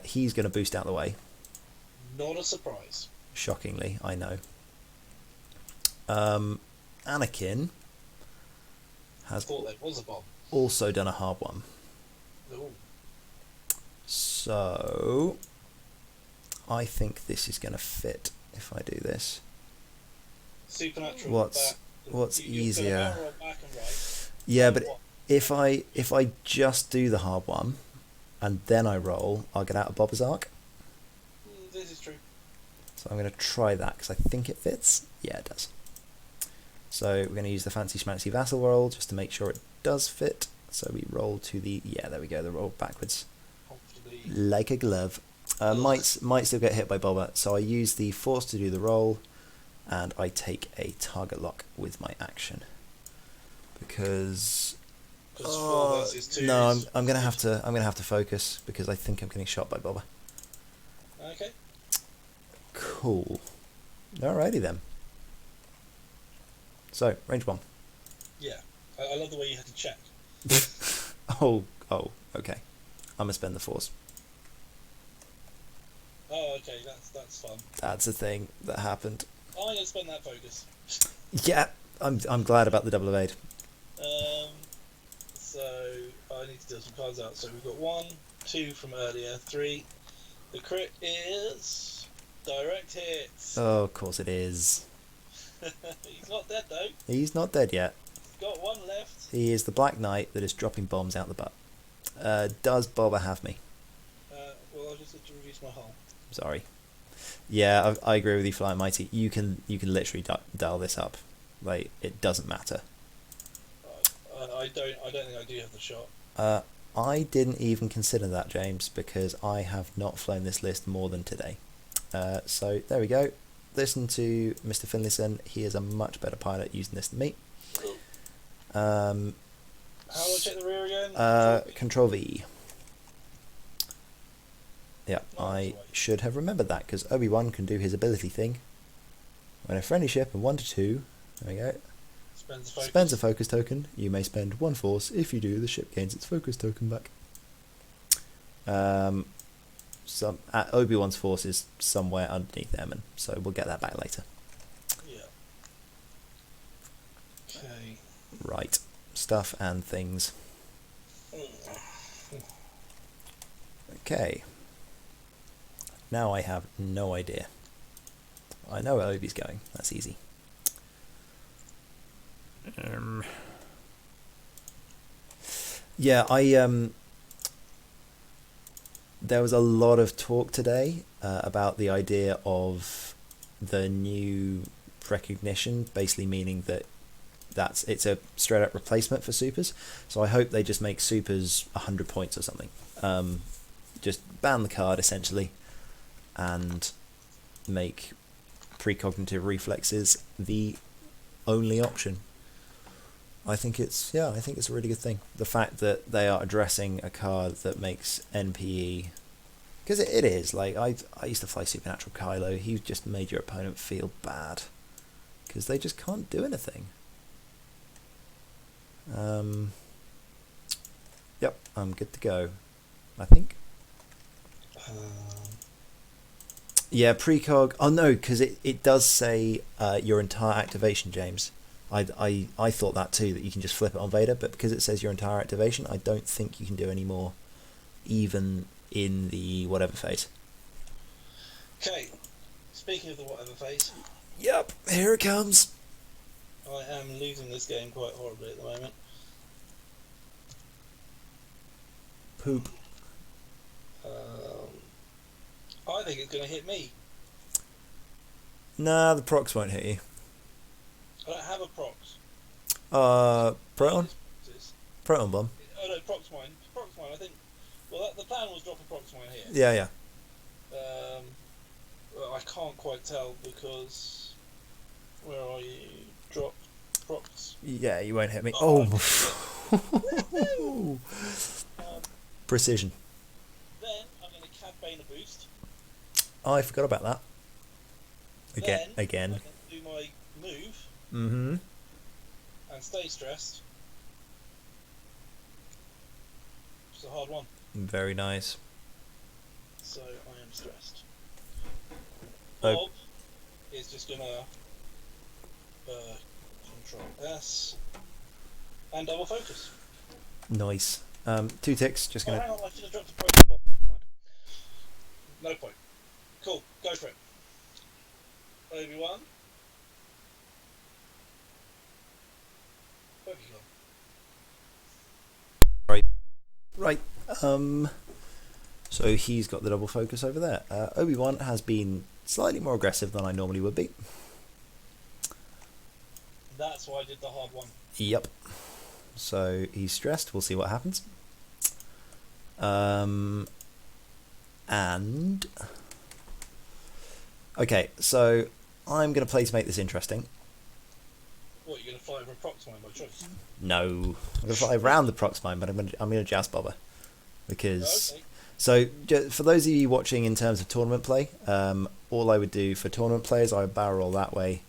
He's going to boost out the way. Not a surprise. Shockingly, I know. Anakin has thought there was a bomb. Also done a hard one. Ooh. So I think this is going to fit if I do this. Supernatural. What's easier? Back and right. Yeah, but if I just do the hard one and then I roll, I'll get out of Bob's arc. This is true. So I'm going to try that because I think it fits. Yeah, it does. So we're going to use the fancy schmancy vassal roll just to make sure it does fit. So we roll to the there we go. The roll backwards, like a glove. Might still get hit by Boba. So I use the force to do the roll, and I take a target lock with my action because. No, I'm gonna have to focus because I think I'm getting shot by Boba. Okay. Cool. Alrighty then. So, range 1. Yeah. I love the way you had to check. Oh, okay. I'm going to spend the force. Oh, okay, that's fun. That's a thing that happened. I'm going to spend that focus. Yeah, I'm glad about the double evade. So I need to deal some cards out. So we've got 1, 2 from earlier, 3. The crit is direct hit. Oh, of course it is. He's not dead though. He's not dead yet. He's got 1 left. He is the Black Knight that is dropping bombs out the butt. Does Bobber have me? Well, I just had to reduce my hull. Sorry. Yeah, I agree with you, Flying Mighty. You can literally dial this up. Like, it doesn't matter. I don't think I do have the shot. I didn't even consider that, James, because I have not flown this list more than today. So there we go. Listen to Mr. Finlayson. He is a much better pilot using this than me. How do I check the rear again? Control V. Yeah, Nice, I right. should have remembered that, because Obi-Wan can do his ability thing. When a friendly ship and 1 to 2, there we go, Spends focus. spends a focus token, you may spend 1 force. If you do, the ship gains its focus token back. Obi-Wan's force is somewhere underneath Airman, so we'll get that back later. Yeah. Okay. Right, stuff and things. Okay. Now I have no idea. I know where Obi's going. That's easy. Yeah, there was a lot of talk today about the idea of the new recognition, basically meaning that it's a straight up replacement for supers. So I hope they just make supers 100 points or something. Just ban the card essentially, and make precognitive reflexes the only option. I think it's a really good thing. The fact that they are addressing a card that makes NPE, because it is like I used to fly Supernatural Kylo. He just made your opponent feel bad because they just can't do anything. Yep, I'm good to go, I think. Yeah, precog. Oh no, because it does say your entire activation, James. I thought that too, that you can just flip it on Vader, but because it says your entire activation, I don't think you can do any more, even in the whatever phase. Okay. Speaking of the whatever phase, Yep, here it comes. I am losing this game quite horribly at the moment. Poop. I think it's going to hit me. Nah, the procs won't hit you. I don't have a prox. Proton? Proton bomb. Oh no, prox mine. Prox mine. I think. Well, the plan was drop a prox mine here. Yeah. Well, I can't quite tell because where are you? Drop prox. Yeah, you won't hit me. Oh. Precision. Then I'm going to Cad Bane a boost. I forgot about that. Again. I can do my move Mm-hmm. and stay stressed. It's a hard one. Very nice. So I am stressed. Oh. Bob is just gonna Control S and double focus. Nice. 2 ticks. Just gonna. Hang on, I should have dropped a proton bomb. Mind. No point. Cool, go for it. Obi-Wan. Where have you gone? Right. So he's got the double focus over there. Obi-Wan has been slightly more aggressive than I normally would be. That's why I did the hard one. Yep. So he's stressed. We'll see what happens. And okay, so I'm going to play to make this interesting. What, you're going to fly over a prox mine by choice? No, I'm going to fly around the prox mine, but I'm going to jazz bobber because Okay. So for those of you watching in terms of tournament play, all I would do for tournament players, I would barrel roll that way,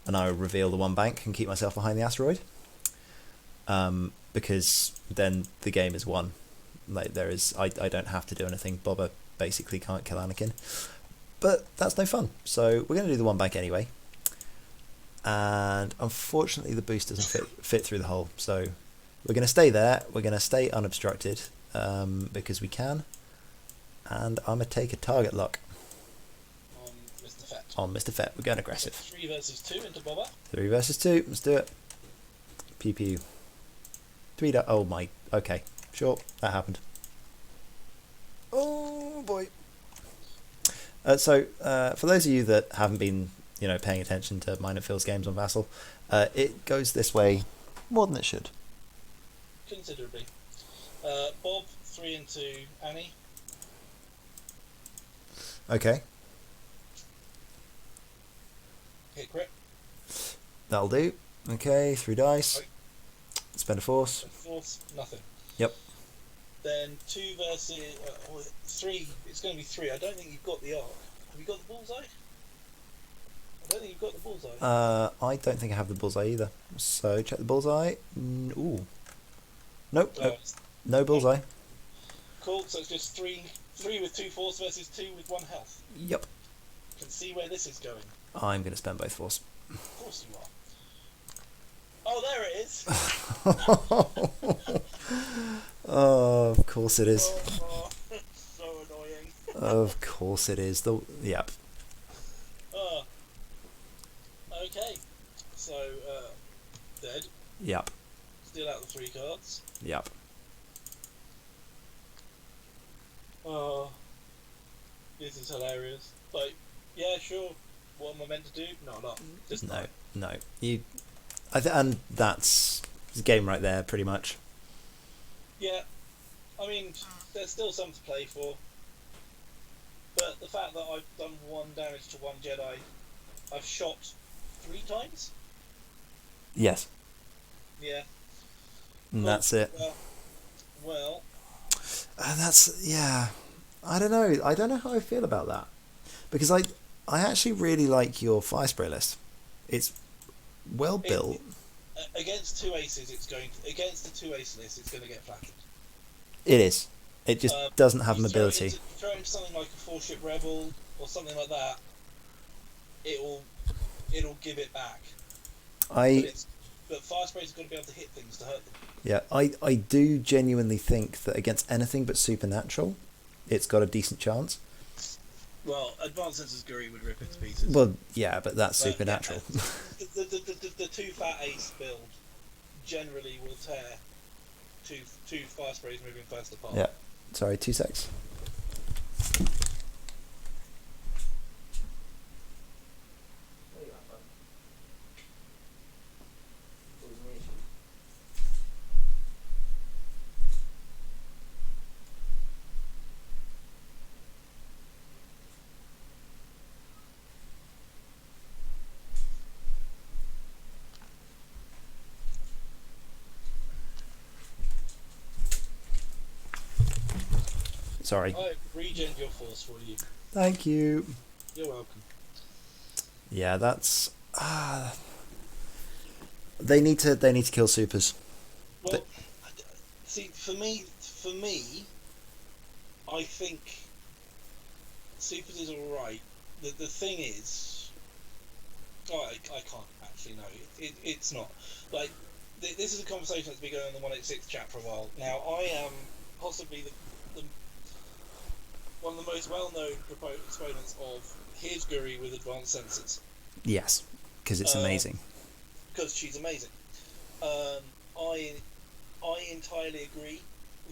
and I would reveal the one bank and keep myself behind the asteroid. Because then the game is won. Like I don't have to do anything. Boba basically can't kill Anakin, but that's no fun. So we're going to do the one bank anyway. And unfortunately, the boost doesn't fit through the hole. So we're going to stay there. We're going to stay unobstructed because we can. And I'm going to take a target lock. On Mr. Fett. On Mr. Fett. We're going aggressive. 3 versus 2 into Boba. 3 versus 2. Let's do it. Pew pew. 3 oh my. Okay. Sure. That happened. Oh boy. So for those of you that haven't been, paying attention to mine and Phil's games on Vassal, it goes this way more than it should. Considerably. Bob, 3 into Annie. Okay. Hit crit. That'll do. Okay, 3 dice. Right. Spend a force. Force, nothing. Yep. Then 2 versus 3. It's going to be 3. I don't think you've got the arc. Have you got the bullseye? I don't think you've got the bullseye. I don't think I have the bullseye either. So check the bullseye. Ooh. Nope. No bullseye. Cool. So it's just 3 with 2 force versus 2 with 1 health. Yep. You can see where this is going. I'm going to spend both force. Of course you are. Oh, there it is. Oh, of course it is. Oh, so annoying. Of course it is. Yep. Okay. So, dead. Yep. Steal out the 3 cards. Yep. Oh, this is hilarious. Like, yeah, sure. What am I meant to do? No, not. Just No. And that's the game right there, pretty much. Yeah. I mean, there's still some to play for. But the fact that I've done 1 damage to 1 Jedi, I've shot 3 times? Yes. Yeah. And that's it. Well. Yeah. I don't know. I don't know how I feel about that. Because I actually really like your Firespray list. It's well built. Against 2 aces, against the 2 ace list, it's going to get flattened. It is. It just doesn't have mobility. Throw into something like a 4-ship rebel or something like that. It'll give it back. But Firespray's got to be able to hit things to hurt them. Yeah, I do genuinely think that against anything but supernatural, it's got a decent chance. Well, Advanced Sensors Guri would rip it to pieces. Well, yeah, but that's supernatural. Yeah, the 2 fat ace build generally will tear two Firesprays moving fast apart. Yeah. Sorry, 2 secs. Sorry. I regened your force for you. Thank you. You're welcome. Yeah, that's they need to kill supers. Well, see, for me, I think supers is all right. The thing is, I can't actually know. It's not like this is a conversation that's been going on in the 186 chat for a while now. I am possibly the one of the most well-known exponents of here's Guri with advanced sensors. Yes, because it's amazing. Because she's amazing. I entirely agree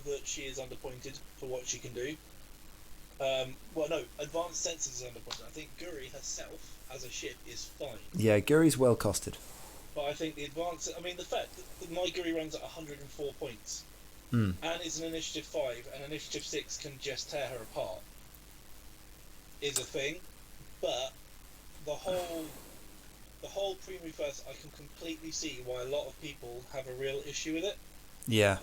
that she is underpointed for what she can do. Well, no, advanced sensors is underpointed. I think Guri herself as a ship is fine. Yeah, Guri's well costed. But I think the advanced... I mean, the fact that my Guri runs at 104 points and is an initiative 5 and initiative 6 can just tear her apart is a thing. But the whole pre-move first, I can completely see why a lot of people have a real issue with it. Yeah.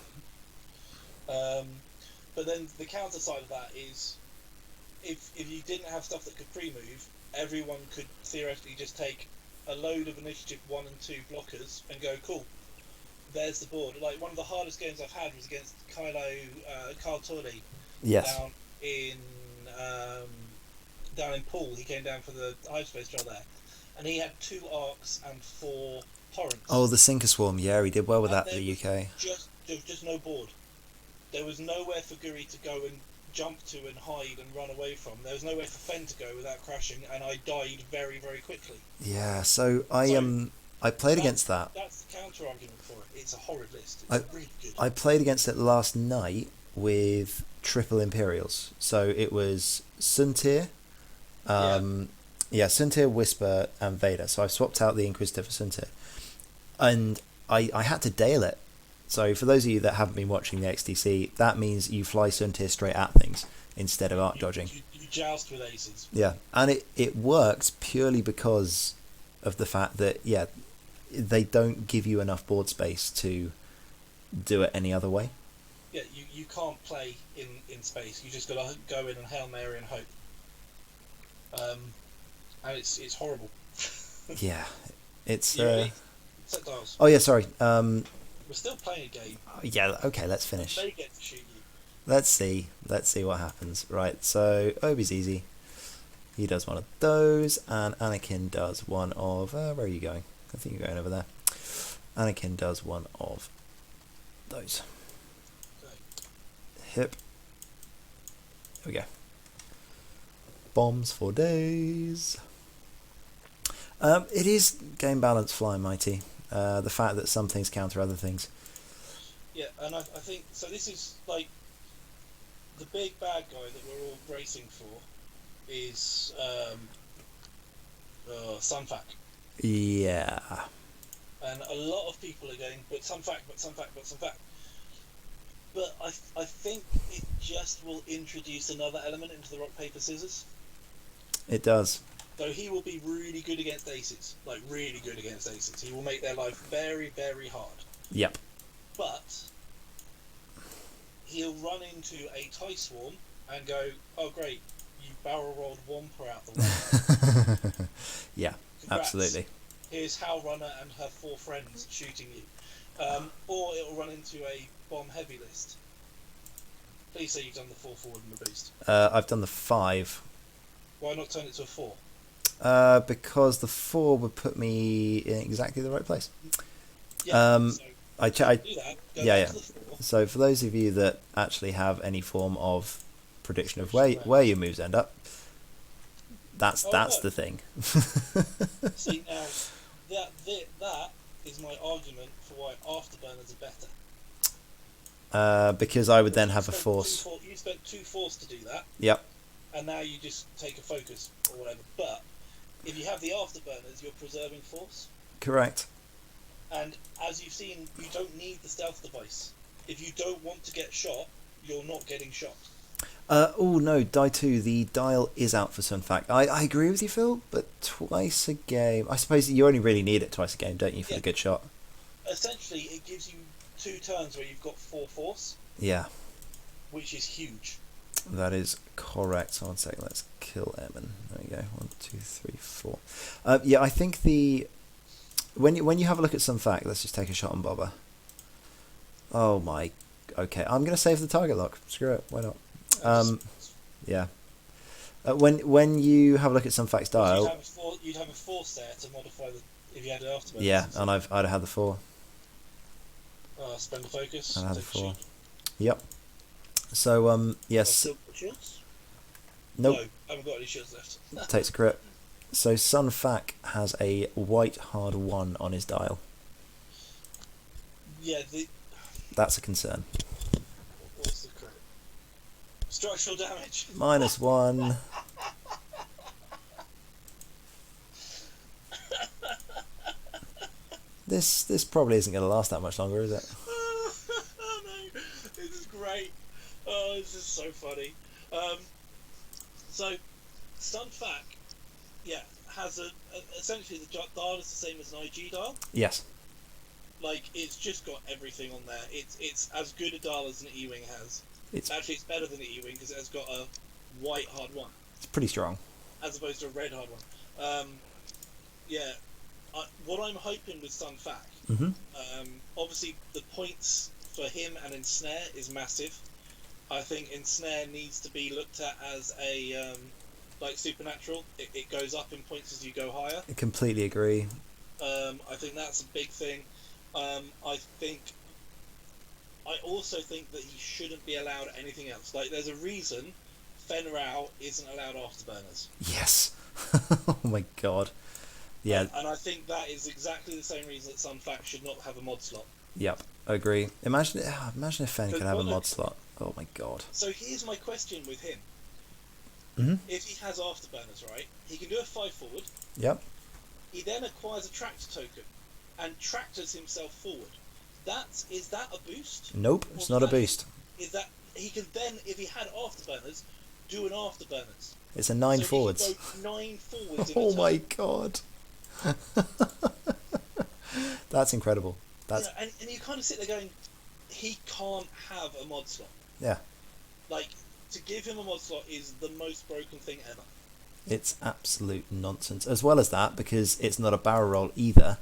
But then the counter side of that is, if you didn't have stuff that could pre-move, everyone could theoretically just take a load of initiative 1 and 2 blockers and go, cool, there's the board. Like, one of the hardest games I've had was against Carl Torley Yes. down in Poole. He came down for the hyperspace trial there, and he had 2 arcs and 4 torrents. Oh, the Sinker Swarm. Yeah, he did well with that for the UK. There was just no board. There was nowhere for Guri to go and jump to and hide and run away from. There was nowhere for Fen to go without crashing, and I died very, very quickly. Yeah, so I played against that. That's the counter argument for it. It's a horrid list. It's really good. I played against it last night with triple Imperials. So it was Suntir, Suntir, Whisper, and Vader. So I swapped out the Inquisitor for Suntir. And I had to Dale it. So for those of you that haven't been watching the XTC, that means you fly Suntir straight at things instead of arc dodging. You joust with aces. Yeah, and it works purely because of the fact that, they don't give you enough board space to do it any other way. Yeah, you can't play in space. You just got to go in and Hail Mary and hope. And it's horrible. Yeah, it's... Set dials. Oh, yeah, sorry. We're still playing a game. Yeah, okay, let's finish. They get to shoot you. Let's see what happens. Right, so Obi's easy. He does one of those, and Anakin does one of... where are you going? I think you're going over there. Anakin does one of those. Okay. Hip. There we go. Bombs for days. It is game balance flying mighty. The fact that some things counter other things. Yeah, and I think so. This is like the big bad guy that we're all bracing for is Sun Fac. Yeah. And a lot of people are going, but Sun Fac, but Sun Fac, but Sun Fac. But I think it just will introduce another element into the rock paper scissors. It does. So he will be really good against aces, like really good against aces. He will make their life very, very hard. Yep. But he'll run into a tie swarm and go, oh great, you barrel rolled Wampa out the way. Yeah, Congrats. Absolutely. Here's Hal Runner and her 4 friends shooting you. Or it'll run into a bomb heavy list. Please say you've done the 4 forward and the boost. I've done the 5. Why not turn it to a 4? Because the 4 would put me in exactly the right place. Yeah, do that. Go to the 4. So for those of you that actually have any form of prediction of where your moves end up, that's the thing. See, now that is my argument for why afterburners are better. Because I would then have a force. You spent 2 force to do that. Yep. And now you just take a focus or whatever. But if you have the afterburners, you're preserving force. Correct. And as you've seen, you don't need the stealth device. If you don't want to get shot, you're not getting shot. Oh no, die 2. The dial is out for Sun Fac. I agree with you, Phil, but twice a game. I suppose you only really need it twice a game, don't you, for the good shot? Essentially, it gives you 2 turns where you've got 4 force. Yeah. Which is huge. That is correct. So 1 second, let's kill Eamon. There we go. 1, 2, 3, 4. I think when you have a look at Sun Fac, let's just take a shot on Bobber. Oh my. Okay, I'm gonna save the target lock. Screw it. Why not? Yeah. When you have a look at Sun Fac's dial, you'd have a force there to modify if you had it afterwards. Yeah, and I'd have had the 4. Spend the focus. I had the 4. Yep. So yes. Nope. No, I haven't got any shields left. Takes a crit. So Sun Fac has a white hard 1 on his dial. Yeah, that's a concern. What's the crit? Structural damage. -1. This probably isn't going to last that much longer, is it? No, this is great. Oh, this is so funny. So, Sun Fac, has essentially the dial is the same as an IG dial. Yes. Like, it's just got everything on there. It's as good a dial as an E-Wing has. It's better than the E-Wing because it has got a white hard one. It's pretty strong. As opposed to a red hard one. Yeah. What I'm hoping with Sun Fac, obviously the points for him and Ensnare is massive. I think Ensnare needs to be looked at as a like supernatural. It goes up in points as you go higher. I completely agree. I think that's a big thing. I also think that he shouldn't be allowed anything else. Like, there's a reason Fen Rao isn't allowed afterburners. Yes. Oh my god. Yeah. And I think that is exactly the same reason that Sun Fac should not have a mod slot. Yep, agree. Imagine if Fen could have a mod slot. Oh my god. So here's my question with him. If he has afterburners, right, he can do a 5 forward. Yep. He then acquires a tractor token and tractors himself forward. Is that a boost? Nope, it's not a boost. Is that he can then, if he had afterburners, do an afterburners? It's a 9 so forwards. He can go 9 forwards. In Oh my god. That's incredible. That's and you kind of sit there going, he can't have a mod slot. Yeah. Like, to give him a mod slot is the most broken thing ever. It's absolute nonsense. As well as that, because it's not a barrel roll either,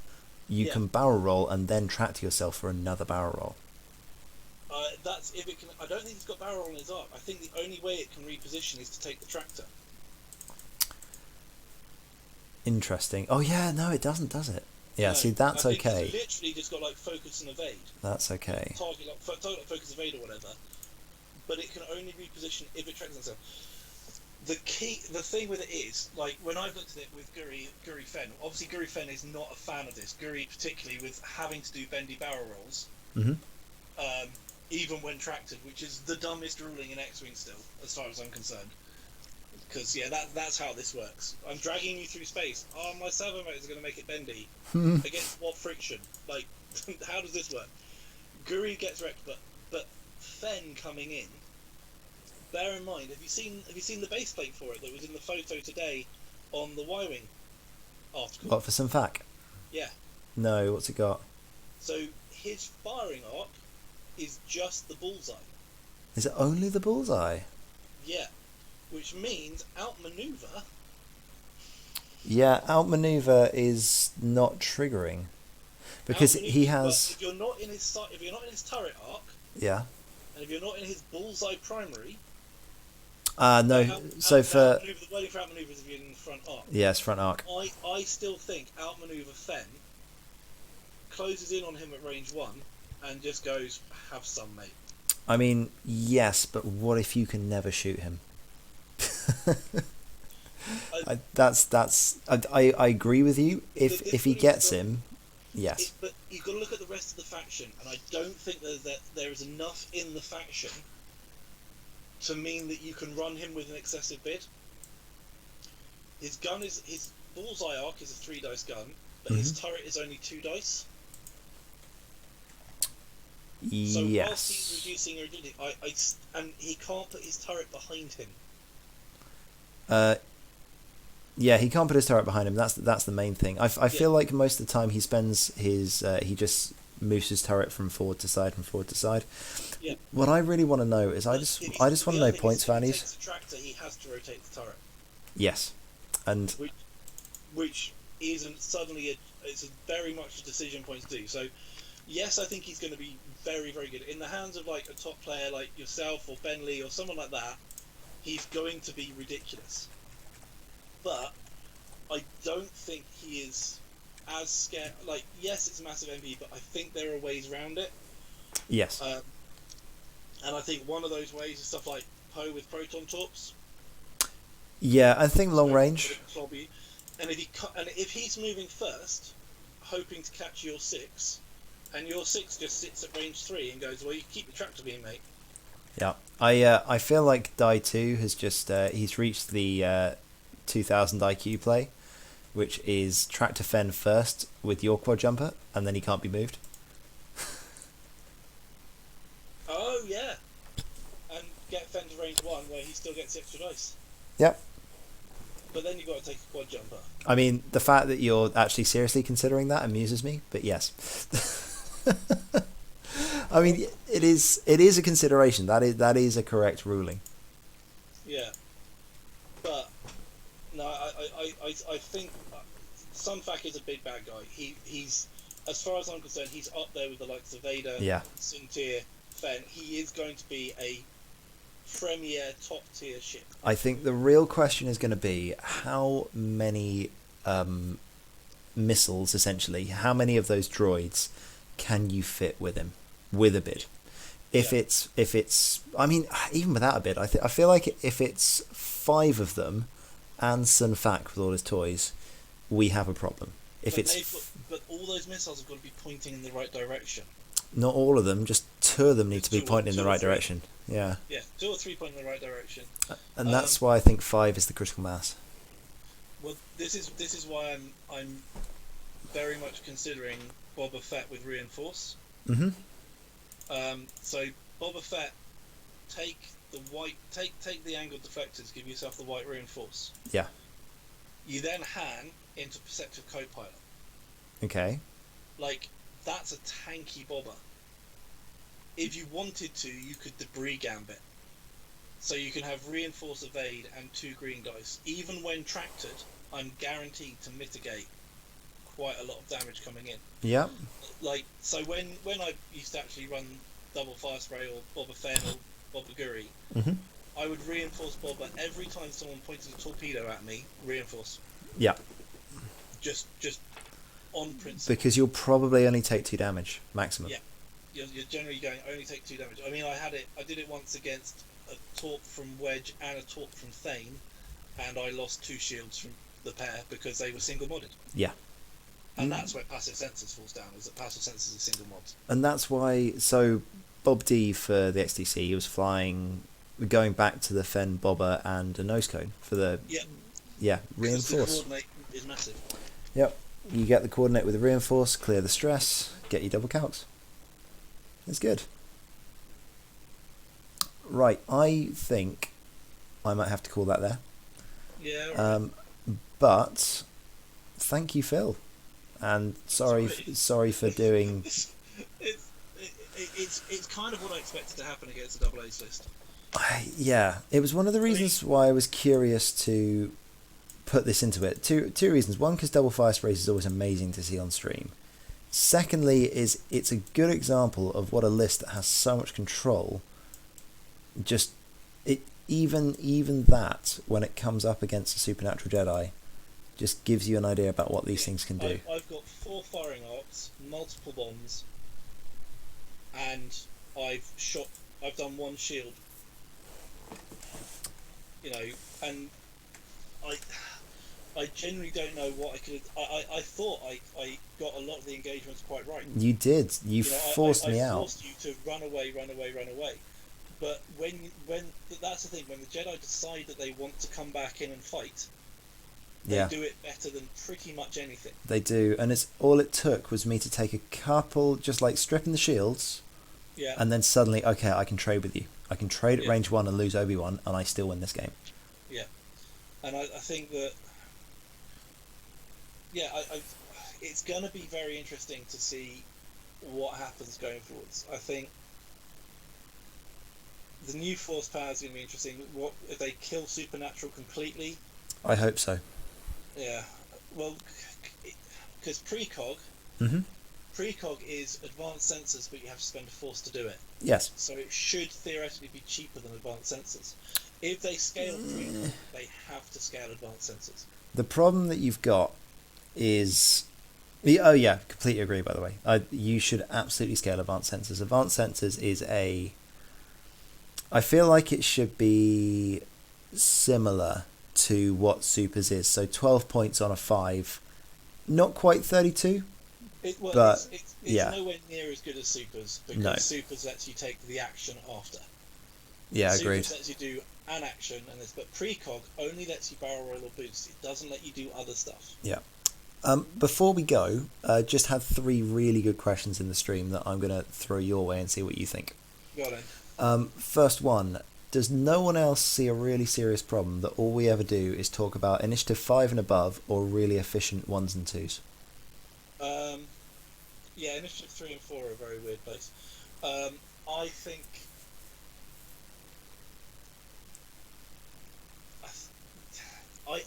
you can barrel roll and then tractor yourself for another barrel roll. That's if it can. I don't think it's got barrel roll in his arc. I think the only way it can reposition is to take the tractor. Interesting. Oh yeah, no, it doesn't, does it? Yeah, No, see, that's I think okay. It's literally just got like focus and evade. That's okay. Target like focus evade or whatever. But it can only reposition if it tracks itself. The thing with it is, like, when I've looked at it with Guri Fen, obviously Guri Fen is not a fan of this. Guri, particularly with having to do bendy barrel rolls, even when tracted, which is the dumbest ruling in X-Wing still, as far as I'm concerned. Because, yeah, that's how this works. I'm dragging you through space. Oh, my servo motors are going to make it bendy. Against what friction? Like, how does this work? Guri gets wrecked, but Fen coming in, bear in mind, have you seen the base plate for it that was in the photo today on the Y-Wing article? What, for Sun Fac? Yeah. No, what's it got? So his firing arc is just the bullseye. Is it only the bullseye? Yeah. Which means outmaneuver. Yeah, outmaneuver is not triggering. Because he has... If you're not in his turret arc, yeah, and if you're not in his bullseye primary, no, so for... The wording for outmaneuver is if you're in the front arc. Yes, front arc. I still think outmaneuver Fen closes in on him at range 1 and just goes, have some, mate. I mean, yes, but what if you can never shoot him? I agree with you. If he gets him, yes. But you've got to look at the rest of the faction, and I don't think that there is enough in the faction to mean that you can run him with an excessive bid. His bullseye arc is a 3 dice gun, but his turret is only 2 dice. So whilst he's reducing rigidity, and he can't put his turret behind him. Yeah, he can't put his turret behind him. That's the main thing. I feel like most of the time he spends his he just moves his turret from forward to side, Yeah. What I really want to know is I just want to know points values. If he takes the tractor, he has to rotate the turret. Yes, and which isn't suddenly it's very much a decision point to do. So yes, I think he's going to be very, very good in the hands of like a top player like yourself or Benley or someone like that. He's going to be ridiculous, but I don't think he is as scared. Like, yes, it's a massive MP, but I think there are ways around it. Yes. And I think one of those ways is stuff like Poe with proton torps. Yeah, I think long range. And if he's moving first, hoping to catch your 6, and your 6 just sits at range 3 and goes, well, you keep the tractor beam, mate. Yeah, I feel like Die 2 has just he's reached the 2000 IQ play, which is tractor Fen first with your quad jumper, and then he can't be moved. Oh yeah, and get Fen to range 1 where he still gets extra dice. Yep. But then you've got to take a quad jumper. I mean, the fact that you're actually seriously considering that amuses me, but yes. I mean, it is a consideration. That is a correct ruling. Yeah, but no, I think Sun Fac is a big bad guy. He's, as far as I'm concerned, he's up there with the likes of Vader, Yeah. Sun Tier, Fen. He is going to be a premier top tier ship. I think the real question is going to be how many missiles, essentially, how many of those droids can you fit with him, with a bid? If it's, I mean, even without a bid, I feel like if it's 5 of them and Sun Fac with all his toys, we have a problem. But all those missiles have got to be pointing in the right direction. Not all of them, just 2 of them need to be pointing in the right direction. Yeah. Yeah, 2 or 3 pointing in the right direction. And that's why I think 5 is the critical mass. Well, this is why I'm very much considering Boba Fett with reinforce. Mm-hmm. So Boba Fett, take the angled deflectors, give yourself the white reinforce. Yeah. You then Han into perceptive co-pilot. Okay. Like, that's a tanky Boba. If you wanted to, you could debris gambit. So you can have reinforce evade and 2 green dice. Even when tractored, I'm guaranteed to mitigate quite a lot of damage coming in. Yeah. Like, so when I used to actually run double Firespray or Boba Fett or Boba Guri, Mm-hmm. I would reinforce Boba every time someone pointed a torpedo at me. Reinforce. Yeah. Just on principle. Because you'll probably only take 2 damage maximum. Yeah. You're generally going only take 2 damage. I mean, I did it once against a Torp from Wedge and a Torp from Thane, and I lost 2 shields from the pair because they were single modded. Yeah. And that's where passive sensors falls down, is that passive sensors are single mods. And that's why, so Bob D for the XTC, he was going back to the Fen Bobber and a nose cone for the reinforce. The coordinate is massive. Yep. You get the coordinate with the reinforce, clear the stress, get your double calcs. It's good. Right, I think I might have to call that there. Yeah. Right. But thank you, Phil, and sorry for doing. It's kind of what I expected to happen against the double A's list. Yeah, it was one of the reasons why I was curious to put this into it. Two reasons. One, because double Firespray is always amazing to see on stream. Secondly, is it's a good example of what a list that has so much control. Just even that, when it comes up against a supernatural Jedi, just gives you an idea about what these things can do. I've got 4 firing arcs, multiple bombs, and I've done 1 shield. You know, and I genuinely don't know what I could. I thought I got a lot of the engagements quite right. You did. You forced me out. I forced you to run away. But when that's the thing, when the Jedi decide that they want to come back in and fight, they do it better than pretty much anything. They do, and it's all it took was me to take a couple, just like stripping the shields, and then suddenly, okay, I can trade with you. I can trade at range 1 and lose Obi-Wan, and I still win this game. Yeah, and I think that, it's going to be very interesting to see what happens going forwards. I think the new Force power is going to be interesting. What if they kill Supernatural completely? I hope so. Yeah, well, because precog is advanced sensors, but you have to spend a Force to do it. Yes. So it should theoretically be cheaper than advanced sensors. If they scale precog, they have to scale advanced sensors. The problem that you've got is... Oh yeah, completely agree, by the way. You should absolutely scale advanced sensors. Advanced sensors is a... I feel like it should be similar to what Supers is. So 12 points on a 5. Not quite 32. It's yeah. nowhere near as good as Supers, because Supers lets you take the action after. Yeah, agreed. Supers lets you do an action, but precog only lets you barrel roll or boost. It doesn't let you do other stuff. Yeah. Before we go, just had 3 really good questions in the stream that I'm going to throw your way and see what you think. Go on. First one, does no one else see a really serious problem that all we ever do is talk about initiative 5 and above or really efficient 1s and 2s? Yeah, initiative 3 and 4 are a very weird place. I think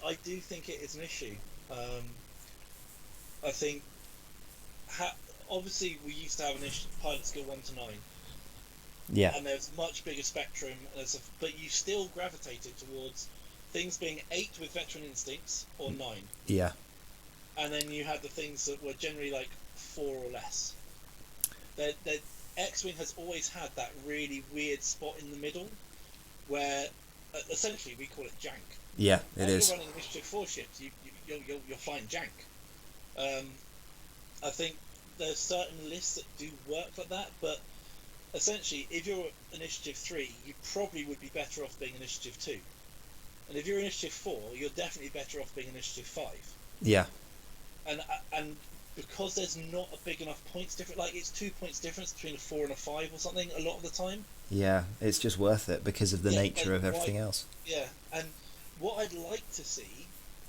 I do think it is an issue. Um, I think obviously we used to have an issue pilot skill 1 to 9, Yeah, and there's much bigger spectrum. But you still gravitated towards things being 8 with veteran instincts or 9, yeah, and then you had the things that were generally like 4 or less. The X-wing has always had that really weird spot in the middle where essentially we call it jank. yeah. It While you're is. running Initiative 4 ships, you're flying jank. Um, I think there's certain lists that do work like that, but essentially, if you're Initiative 3, you probably would be better off being Initiative 2. And if you're Initiative 4, you're definitely better off being Initiative 5. Yeah, And because there's not a big enough points difference, like it's 2 points difference between a 4 and a 5 or something a lot of the time. yeah. It's just worth it because of the Yeah, nature of and everything else. Yeah, and what I'd like to see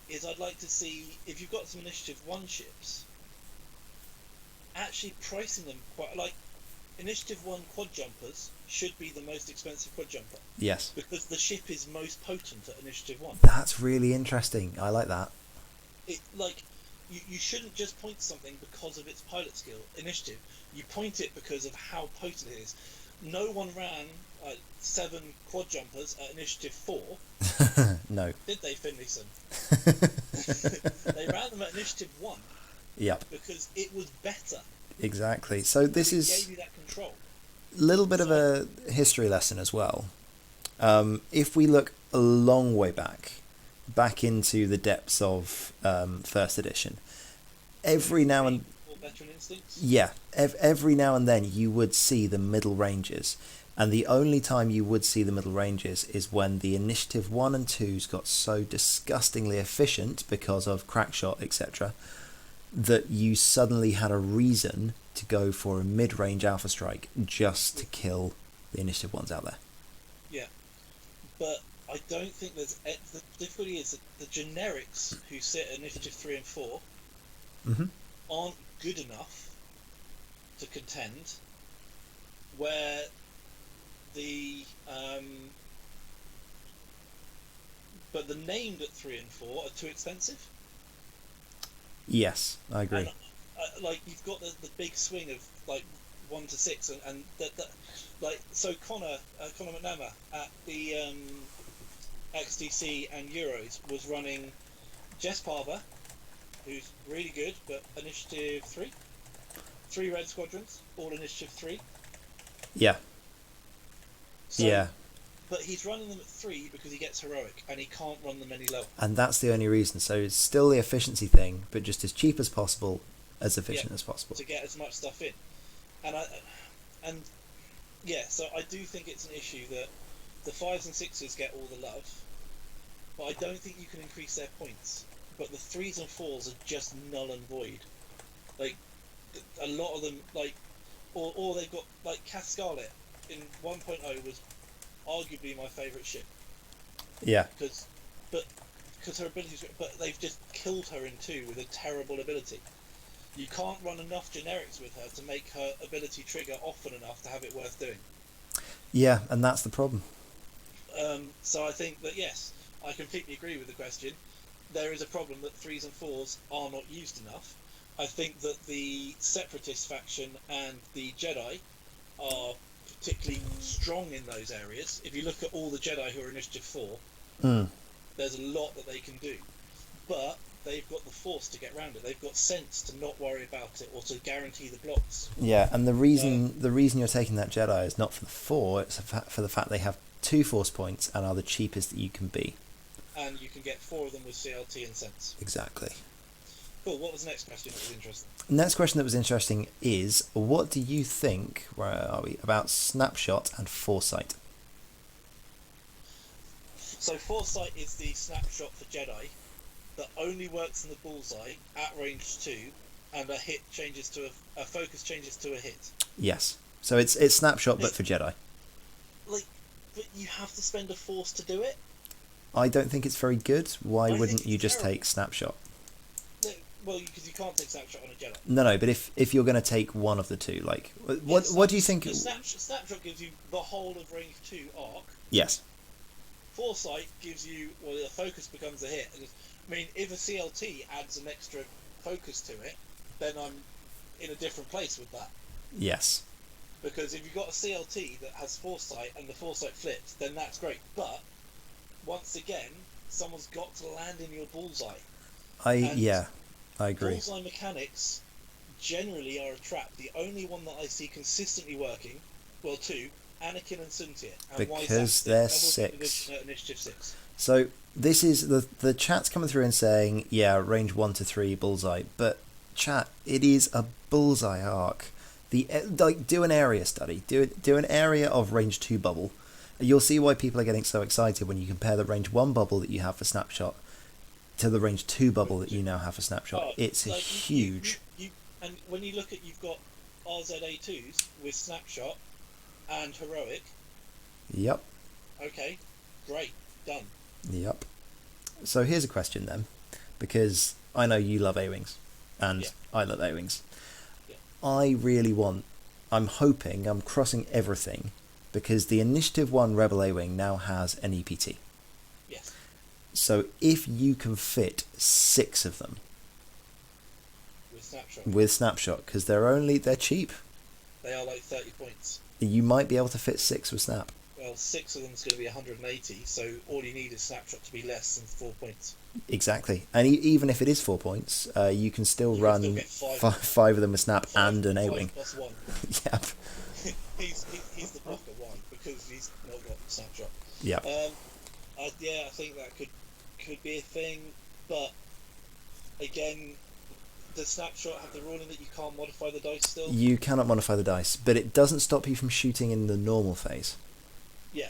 is if you've got some Initiative 1 ships, actually pricing them quite like Initiative 1 quad jumpers should be the most expensive quad jumper Yes, because the ship is most potent at Initiative 1. that's really interesting. I like that. It like you shouldn't just point to something because of its pilot skill initiative. You point it because of how potent it is. No one ran 7 quad jumpers at Initiative 4, No. did they, Finlayson? They ran them at Initiative 1 Yep, because it was better. exactly. So this It is gave you that control. a little bit of a history lesson as well. If we look a long way back into the depths of first edition, every now and Or veteran instincts. yeah, every now and then you would see the middle ranges, and the only time you would see the middle ranges is when the Initiative 1 and 2s got so disgustingly efficient because of crackshot, etc., that you suddenly had a reason to go for a mid-range alpha strike just to kill the Initiative 1s out there. Yeah, but I don't think there's the difficulty is that the generics who sit at Initiative 3 and 4 Mm-hmm. aren't good enough to contend, where the but the named at 3 and 4 are too expensive. Yes, I agree. And, like you've got the big swing of like 1 to 6, and like so Connor McNamara at the XTC and Euros was running Jess Parver, who's really good, but Initiative 3 red squadrons, all Initiative 3. Yeah. So, Yeah. But he's running them at 3 because he gets heroic, and he can't run them any lower. And that's the only reason. So it's still the efficiency thing, but just as cheap as possible, as efficient as possible. To get as much stuff in. And so I do think it's an issue that the 5s and 6s get all the love, but I don't think you can increase their points. But the 3s and 4s are just null and void. Like, a lot of them, like, or they've got, like, Cass Scarlet in 1.0 was arguably my favourite ship. Yeah. Because her abilities, but they've just killed her in 2 with a terrible ability. You can't run enough generics with her to make her ability trigger often enough to have it worth doing. Yeah, and that's the problem. So I think that, yes, I completely agree with the question. There is a problem that 3s and 4s are not used enough. I think that the Separatist faction and the Jedi are particularly strong in those areas. If you look at all the Jedi who are Initiative 4, there's a lot that they can do. But they've got the Force to get around it. They've got sense to not worry about it or to guarantee the blocks. Yeah, and the reason you're taking that Jedi is not for the 4, it's for the fact they have 2 Force points and are the cheapest that you can be. And you can get 4 of them with CLT and sense. Exactly. Cool, what was the next question that was interesting? Next question that was interesting is, what do you think, where are we, about Snapshot and Foresight? So Foresight is the snapshot for Jedi that only works in the bullseye at range 2, and a hit changes to a focus changes to a hit. Yes. So it's Snapshot, but for Jedi. Like, but you have to spend a Force to do it. I don't think it's very good. Why I wouldn't think you it's just terrible. take Snapshot? Well, because you can't take snapshot on a Jedi. No, but if you're going to take one of the two, like, what do you think? The snapshot gives you the whole of range 2 arc. Yes. Foresight gives you, well, the focus becomes a hit. And I mean, if a CLT adds an extra focus to it, then I'm in a different place with that. Yes. Because if you've got a CLT that has Foresight and the Foresight flips, then that's great. But once again, someone's got to land in your bullseye. I agree. Bullseye mechanics generally are a trap. The only one that I see consistently working, well, two, Anakin and Suntir. And because they're 6. Initiative 6. So this is the chat's coming through and saying, yeah, range 1 to 3 bullseye, but chat, it is a bullseye arc. Do an area study. Do an area of range 2 bubble. You'll see why people are getting so excited when you compare the range 1 bubble that you have for snapshot to the range 2 bubble that you now have for snapshot. It's like huge. And when you look at, you've got RZA2s with snapshot and heroic. Yep. Okay, great, done. Yep. So here's a question then, because I know you love A-Wings, and I love A-Wings. Yeah. I'm hoping, I'm crossing everything, because the Initiative 1 Rebel A-Wing now has an EPT. Yes. So if you can fit 6 of them with snapshot, because they're cheap. They are like 30 points. You might be able to fit 6 with snap. Well, 6 of them is going to be 180, so all you need is snapshot to be less than 4 points. Exactly, and even if it is 4 points, you can still run 5 of them with snap and an A-Wing. 5 plus 1. Yep. he's the blocker 1 because he's not got snapshot. Yep. I think that could be a thing, but again, does snapshot have the ruling that you can't modify the dice still? You cannot modify the dice, but it doesn't stop you from shooting in the normal phase. Yeah.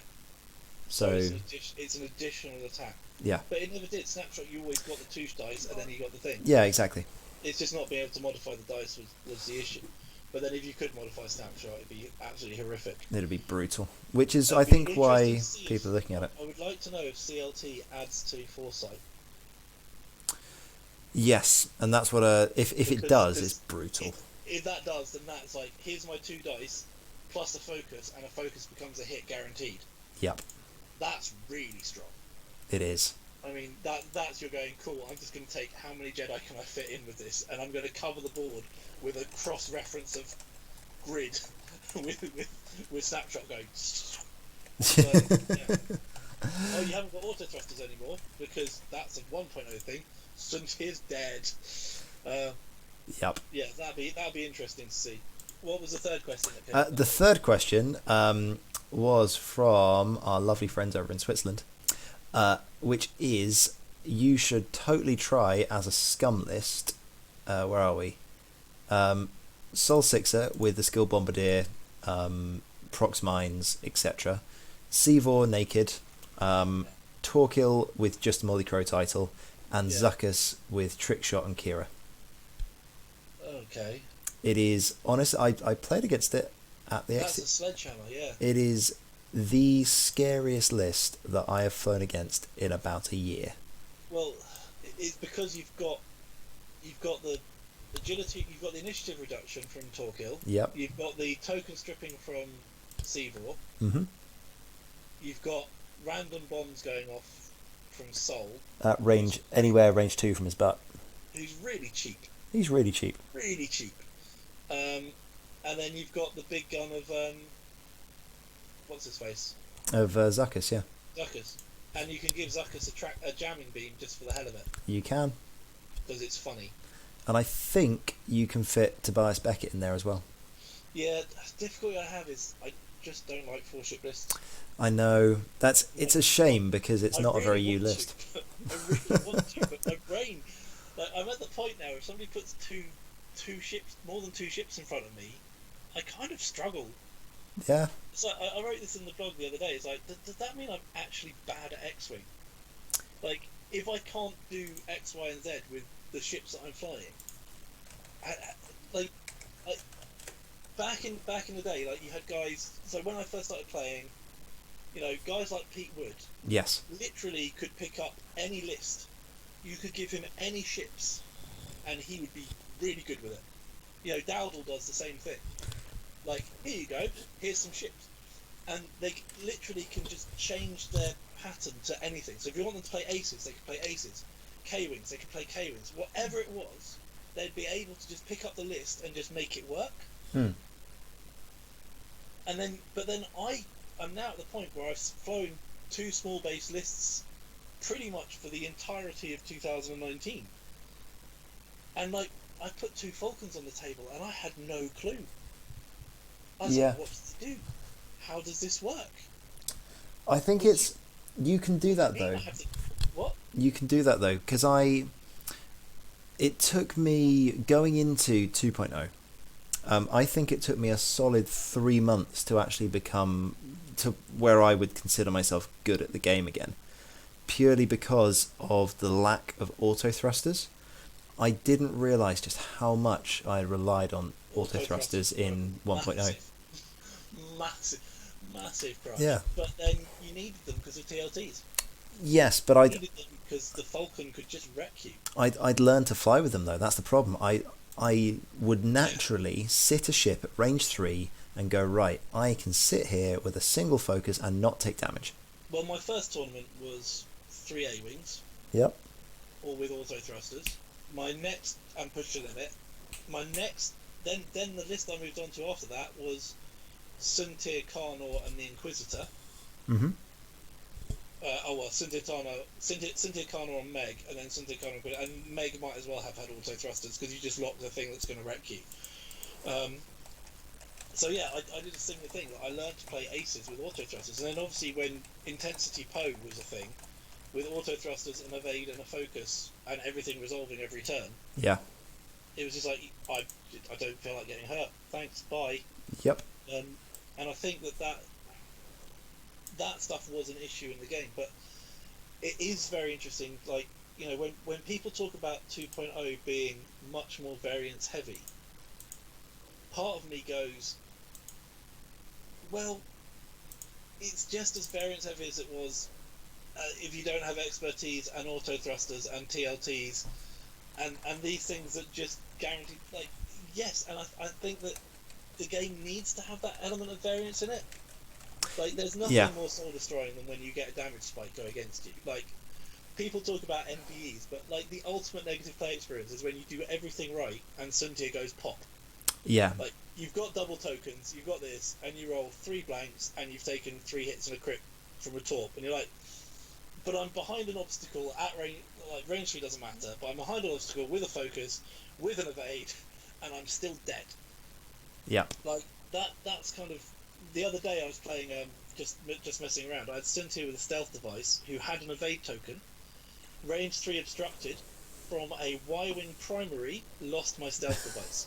So it's an additional attack. Yeah. But it never did. Snapshot, you always got the 2 dice, and then you got the thing. Yeah, exactly. It's just not being able to modify the dice was the issue. But then if you could modify snapshot, it'd be absolutely horrific. It'd be brutal. Which is, I think, why people are looking at it. I would like to know if CLT adds to Foresight. Yes, and that's what if it does, it's brutal. If that does, then that's like, here's my 2 dice, plus a focus, and a focus becomes a hit guaranteed. Yep. That's really strong. It is. I mean, that's you're going, cool, I'm just going to take how many Jedi can I fit in with this, and I'm going to cover the board with a cross-reference of grid with snapshot going. Yeah. Oh, you haven't got auto thrusters anymore, because that's a 1.0 thing. Suntir's dead. Yep. Yeah, that'd be interesting to see. What was the third question? The third question was from our lovely friends over in Switzerland, which is, you should totally try as a scum list. Where are we? Sol Sixer with the Skill Bombardier, Prox Mines, etc. Seevor naked, Torquil with just a Molly Crow title, and Zuckuss with Trick Shot and Kira. Okay. It is, honest. I played against it at the That's a sledgehammer, yeah. It is the scariest list that I have flown against in about a year. Well, it's because you've got the agility, you've got the initiative reduction from Torquil. Yep. You've got the token stripping from Seevor. Mm-hmm. You've got random bombs going off from Sol. At range 2 from his butt. Who's really cheap. He's really cheap. Really cheap. And then you've got the big gun of what's his face? Of Zuckuss, yeah. Zuckuss. And you can give Zuckuss a jamming beam just for the hell of it. You can. Because it's funny. And I think you can fit Tobias Beckett in there as well. Yeah, the difficulty I have is I just don't like 4-ship lists. I know. It's a shame because it's not really a very you list. I really want to, but my brain... Like, I'm at the point now, if somebody puts two ships, more than 2 ships in front of me, I kind of struggle. Yeah. It's like, I wrote this in the blog the other day, it's like, does that mean I'm actually bad at X-Wing? Like, if I can't do X, Y, and Z with the ships that I'm flying, back in the day, like, you had guys, so when I first started playing, you know, guys like Pete Wood, yes, literally could pick up any list. You could give him any ships, and he would be really good with it. You know, Dowdle does the same thing. Like, here you go, here's some ships. And they literally can just change their pattern to anything. So if you want them to play aces, they can play aces. K-wings, they can play K-wings. Whatever it was, they'd be able to just pick up the list and just make it work. And then, but then I'm now at the point where I've flown 2 small base lists pretty much for the entirety of 2019. And like, I put 2 Falcons on the table and I had no clue. I was like, what does it do? How does this work? I think you can do that though. What? You can do that though, because it took me going into 2.0. I think it took me a solid 3 months to actually become to where I would consider myself good at the game again, purely because of the lack of auto thrusters. I didn't realise just how much I relied on auto thrusters in 1.0. Massive crunch. Yeah. But then you needed them because of TLTs. Yes, but I needed them because the Falcon could just wreck you. I'd learned to fly with them though. That's the problem. I would naturally sit a ship at range 3 and go, right, I can sit here with a single focus and not take damage. Well, my first tournament was 3 A-wings. Yep. All with auto thrusters. My next, and push to limit. My next, then the list I moved on to after that was Suntir, Karnor, and the Inquisitor. Mm-hmm. Suntir, Karnor, and Meg, and then Suntir, Karnor, and Meg might as well have had auto thrusters because you just lock the thing that's going to wreck you. So yeah, I did a similar thing. I learned to play aces with auto thrusters, and then obviously when Intensity Poe was a thing, with auto thrusters, an evade, and a focus, and everything resolving every turn. Yeah. It was just like, I don't feel like getting hurt. Thanks, bye. Yep. And I think that stuff was an issue in the game, but it is very interesting. Like, you know, when people talk about 2.0 being much more variance heavy, part of me goes, well, it's just as variance heavy as it was if you don't have expertise and auto thrusters and TLTs and these things that just guarantee, like, yes, and I think that the game needs to have that element of variance in it. Like, there's nothing more soul destroying than when you get a damage spike go against you. Like, people talk about NPEs, but like the ultimate negative play experience is when you do everything right and Suntir goes pop. Yeah. Like, you've got double tokens, you've got this, and you roll 3 blanks and you've taken 3 hits and a crit from a torp, and you're like, but I'm behind an obstacle at range. Like, range 3 doesn't matter, but I'm behind an obstacle with a focus, with an evade, and I'm still dead. Yeah. Like, that's kind of... The other day I was playing, just messing around. I had Suntir with a stealth device who had an evade token, range 3 obstructed, from a Y-wing primary, lost my stealth device.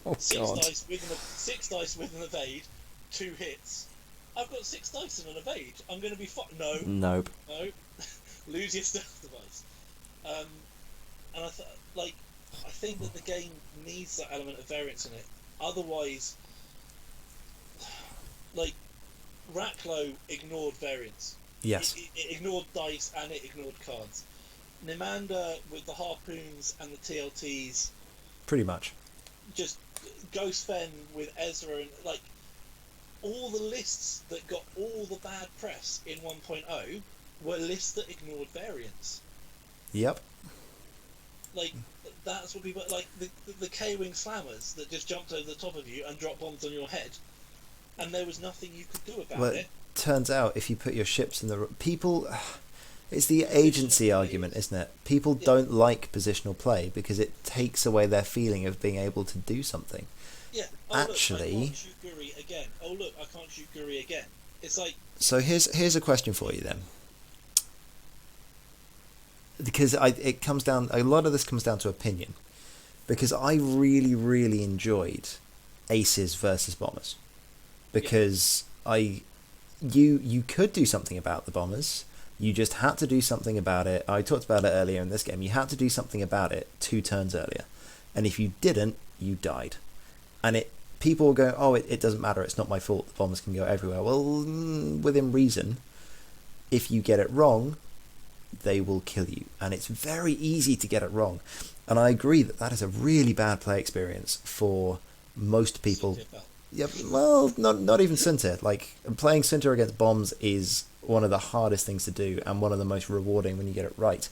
Oh, 6 dice with an evade, 2 hits. I've got 6 dice and an evade. I'm going to be fine. No. Lose your stealth device. And I think that the game needs that element of variance in it. Otherwise, like, Racklow ignored variance. Yes. It ignored dice and it ignored cards. Nimander with the harpoons and the TLTs. Pretty much. Just Ghost Fen with Ezra and, like, all the lists that got all the bad press in 1.0 were lists that ignored variance. Yep. Like, that's what people... Like, the K-Wing Slammers that just jumped over the top of you and dropped bombs on your head, and there was nothing you could do about it. Turns out, if you put your ships in the... People... It's the agency argument, isn't it? People don't like positional play because it takes away their feeling of being able to do something. Yeah. Actually... Look, I can't shoot Guri again. Oh, look, I can't shoot Guri again. It's like... So here's a question for you then. Because it comes down... A lot of this comes down to opinion. Because I really, really enjoyed aces versus bombers. Because you could do something about the bombers. You just had to do something about it. I talked about it earlier in this game. You had to do something about it 2 turns earlier. And if you didn't, you died. And people will go, oh, it doesn't matter. It's not my fault. The bombers can go everywhere. Well, within reason, if you get it wrong, they will kill you. And it's very easy to get it wrong. And I agree that is a really bad play experience for most people. Yeah, well, not even Sunter. Like, playing Sunter against bombs is one of the hardest things to do and one of the most rewarding when you get it right.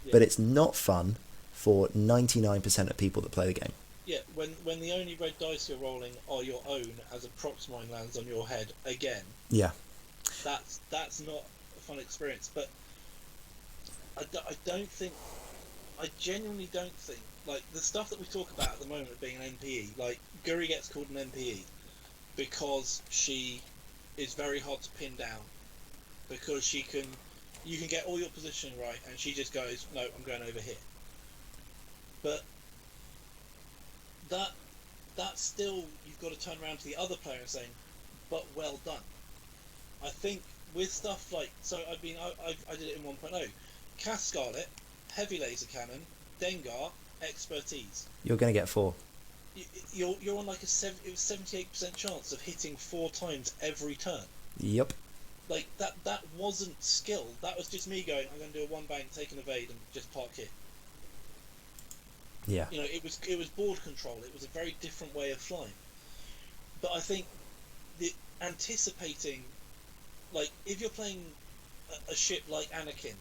Yeah. But it's not fun for 99% of people that play the game. Yeah, when the only red dice you're rolling are your own as a prox mine lands on your head again. Yeah. That's not a fun experience. But I genuinely don't think, like, the stuff that we talk about at the moment being an NPE, like, Guri gets called an NPE because she is very hard to pin down, because you can get all your positioning right and she just goes, no, I'm going over here. But that's still, you've got to turn around to the other player and saying, but well done. I think with stuff like, so I did it in 1.0, Cast Scarlet, Heavy Laser Cannon, Dengar, Expertise. You're going to get 4. You're on like it was 78% chance of hitting 4 times every turn. Yep. Like, that wasn't skill. That was just me going, I'm going to do a one bang, take an evade, and just park hit. Yeah. You know, it was board control. It was a very different way of flying. But I think the anticipating, like, if you're playing a ship like Anakin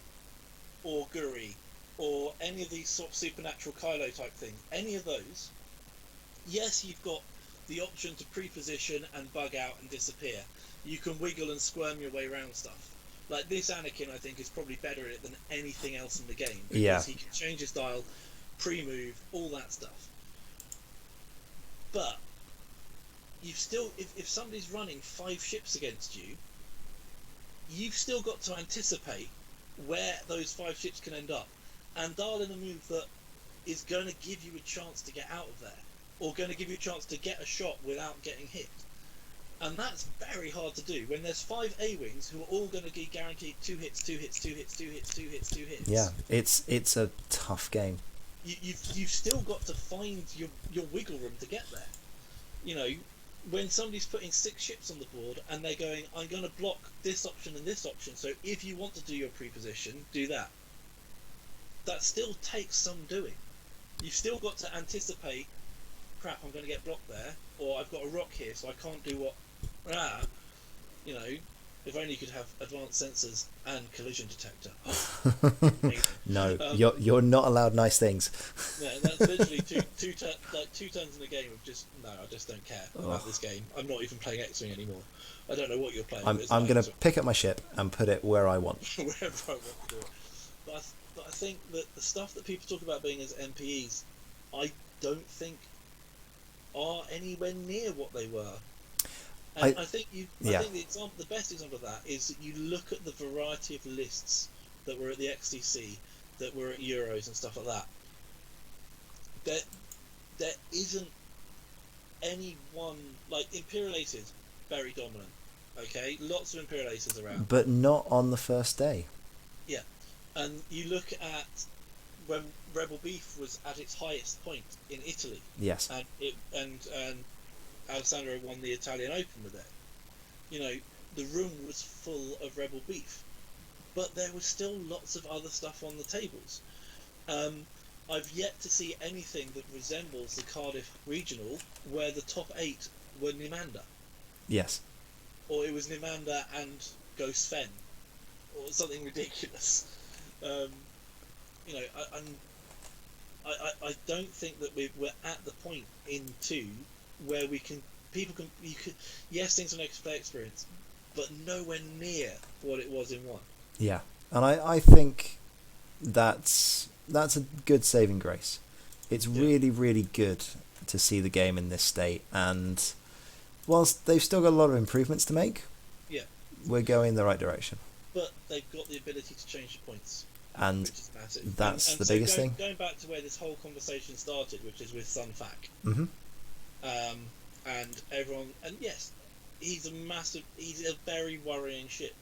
or Guri or any of these sort of supernatural Kylo type things, any of those, yes, you've got the option to pre-position and bug out and disappear. You can wiggle and squirm your way around stuff. Like, this Anakin, I think, is probably better at it than anything else in the game, because he can change his dial, pre-move, all that stuff. But you've still, if somebody's running 5 ships against you, you've still got to anticipate where those 5 ships can end up and dial in a move that is going to give you a chance to get out of there, or going to give you a chance to get a shot without getting hit. And that's very hard to do when there's 5 A-wings who are all going to be guaranteed 2 hits, 2 hits, 2 hits, 2 hits, 2 hits, 2 hits. Yeah, it's a tough game. You've still got to find your wiggle room to get there. You know, when somebody's putting 6 ships on the board and they're going, I'm going to block this option and this option, so if you want to do your pre-position, do that. That still takes some doing. You've still got to anticipate, crap, I'm going to get blocked there, or I've got a rock here, so I can't do what... you know, if only you could have advanced sensors and collision detector. No, you're not allowed nice things. Yeah, that's literally two turns in the game of just, no, I just don't care about this game. I'm not even playing X-Wing anymore. I don't know what you're playing. I'm going to pick up my ship and put it where I want. Wherever I want to do it. But I think that the stuff that people talk about being as NPEs, I don't think are anywhere near what they were. And I think the best example of that is that you look at the variety of lists that were at the XTC, that were at Euros and stuff like that. There isn't any one, like, Imperial Aces, very dominant. Okay, lots of Imperial Aces around, but not on the first day. Yeah, and you look at when Rebel Beef was at its highest point in Italy. Yes, and Alessandro won the Italian Open with it. You know, the room was full of Rebel Beef, but there was still lots of other stuff on the tables. I've yet to see anything that resembles the Cardiff Regional, where the top 8 were Nimander. Yes. Or it was Nimander and Ghost Fen, or something ridiculous. You know, I don't think that we're at the point in 2 where yes, things are an play experience, but nowhere near what it was in 1. Yeah, and I think that's a good saving grace. It's really, really good to see the game in this state, and whilst they've still got a lot of improvements to make, we're going in the right direction. But they've got the ability to change the points, and which is massive. That's the biggest thing. Going back to where this whole conversation started, which is with Sun Fac. Mm-hmm. And everyone, and yes, he's a very worrying ship.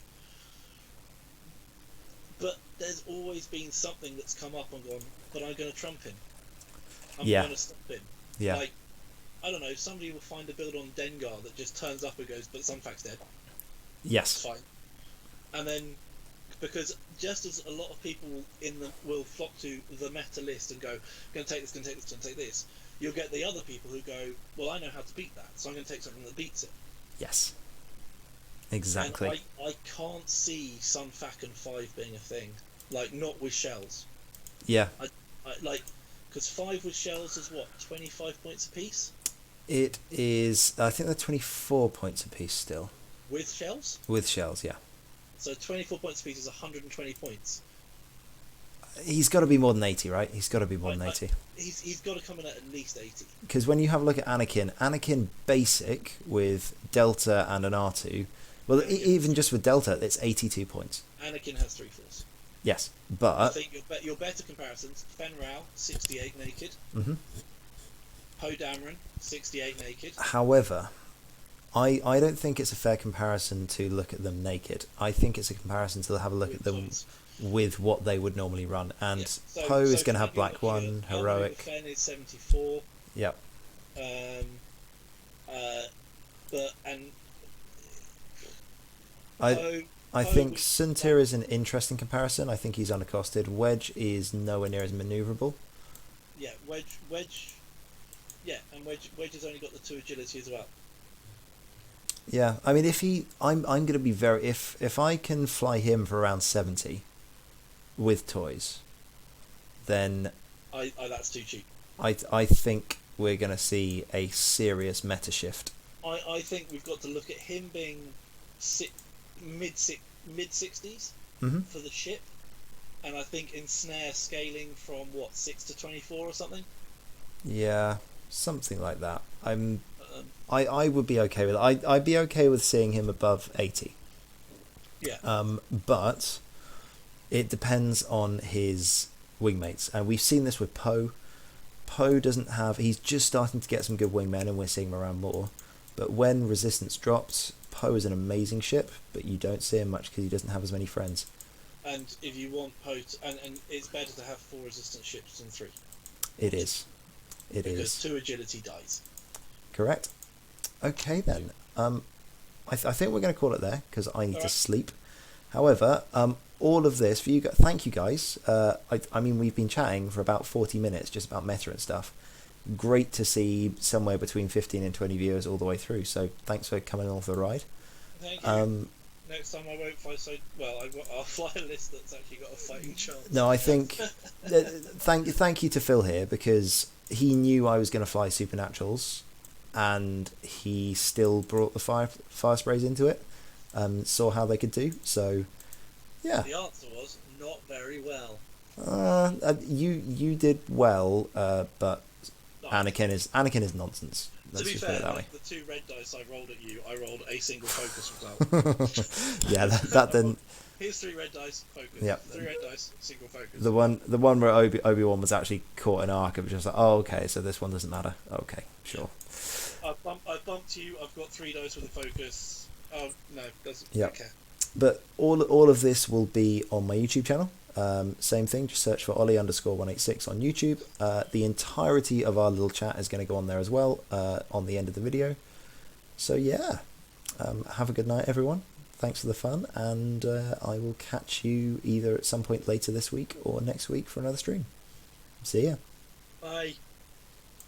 But there's always been something that's come up and gone, but I'm going to trump him. I'm going to stop him. Yeah. Like, I don't know, somebody will find a build on Dengar that just turns up and goes, but Sun Fac's dead. Yes. It's fine. And then because just as a lot of people will flock to the meta list and go, going to take this, going to take this, going to take this, you'll get the other people who go, well, I know how to beat that, so I'm going to take something that beats it. Yes. Exactly. And I can't see Sun Fac and 5 being a thing. Like, not with shells. Yeah. I like, because 5 with shells is what, 25 points apiece? It is, I think they're 24 points apiece still. With shells? With shells, yeah. So 24 points apiece is 120 points. He's got to be more than 80, right? He's got to be more than 80. He's got to come in at least 80. Because when you have a look at Anakin basic with Delta and an R2, well, even just with Delta, it's 82 points. Anakin has 3/4. Yes, I but... think your better comparisons, Fen Rao, 68 naked. Mm-hmm. Poe Dameron, 68 naked. However, I don't think it's a fair comparison to look at them naked. I think it's a comparison to have a look at them Toys. with what they would normally run. And Yeah. So, Poe is so going to have Fen, Black One, Heroic. Fen is 74. Yep. But and I think Suntir is an interesting comparison. I think he's unaccosted. Wedge is nowhere near as manoeuvrable. Yeah, Wedge. Yeah, and Wedge has only got the 2 agility as well. Yeah, I mean, I'm going to be very... If I can fly him for around 70 with toys, then... That's too cheap. I think we're going to see a serious meta shift. I think we've got to look at him being mid 60s Mm-hmm. for the ship, and I think Ensnare scaling from what 6 to 24 or something. Yeah, something like that. I would be okay with it. I'd be okay with seeing him above 80. Yeah. But it depends on his wingmates, and we've seen this with Poe. Poe doesn't have... He's just starting to get some good wingmen, and we're seeing him around more. But when Resistance drops, Poe is an amazing ship, but you don't see him much because he doesn't have as many friends. And if you want Poe, and it's better to have 4 resistance ships than 3. It is. It because is. 2 agility dies. Correct. Okay then. I think we're going to call it there because I need to sleep. However, all of this for you guys. Thank you guys. I mean, we've been chatting for about 40 minutes just about meta and stuff. Great to see somewhere between 15 and 20 viewers all the way through. So thanks for coming along for the ride. Thank you. Next time I won't fly so well. I'll fly a list that's actually got a fighting chance. No, I think thank you to Phil here because he knew I was going to fly Supernaturals, and he still brought the fire sprays into it. Saw how they could do. So yeah. The answer was not very well. You did well, but No, Anakin is nonsense. to be Let's just fair, put it that way. like the 2 red dice I rolled at you, I rolled a single focus result. Yeah, that didn't. Here's 3 red dice, focus. Yep. 3 red dice, single focus. The one where Obi-Wan was actually caught in arc. It was just like, oh, okay, so this one doesn't matter. Okay, sure. I bumped you. I've got 3 dice with a focus. Oh no, doesn't. Yep. Okay. But all of this will be on my YouTube channel. Same thing, just search for Ollie_186 on YouTube. The entirety of our little chat is going to go on there as well on the end of the video. So yeah, have a good night, everyone. Thanks for the fun, and I will catch you either at some point later this week or next week for another stream. See ya. Bye.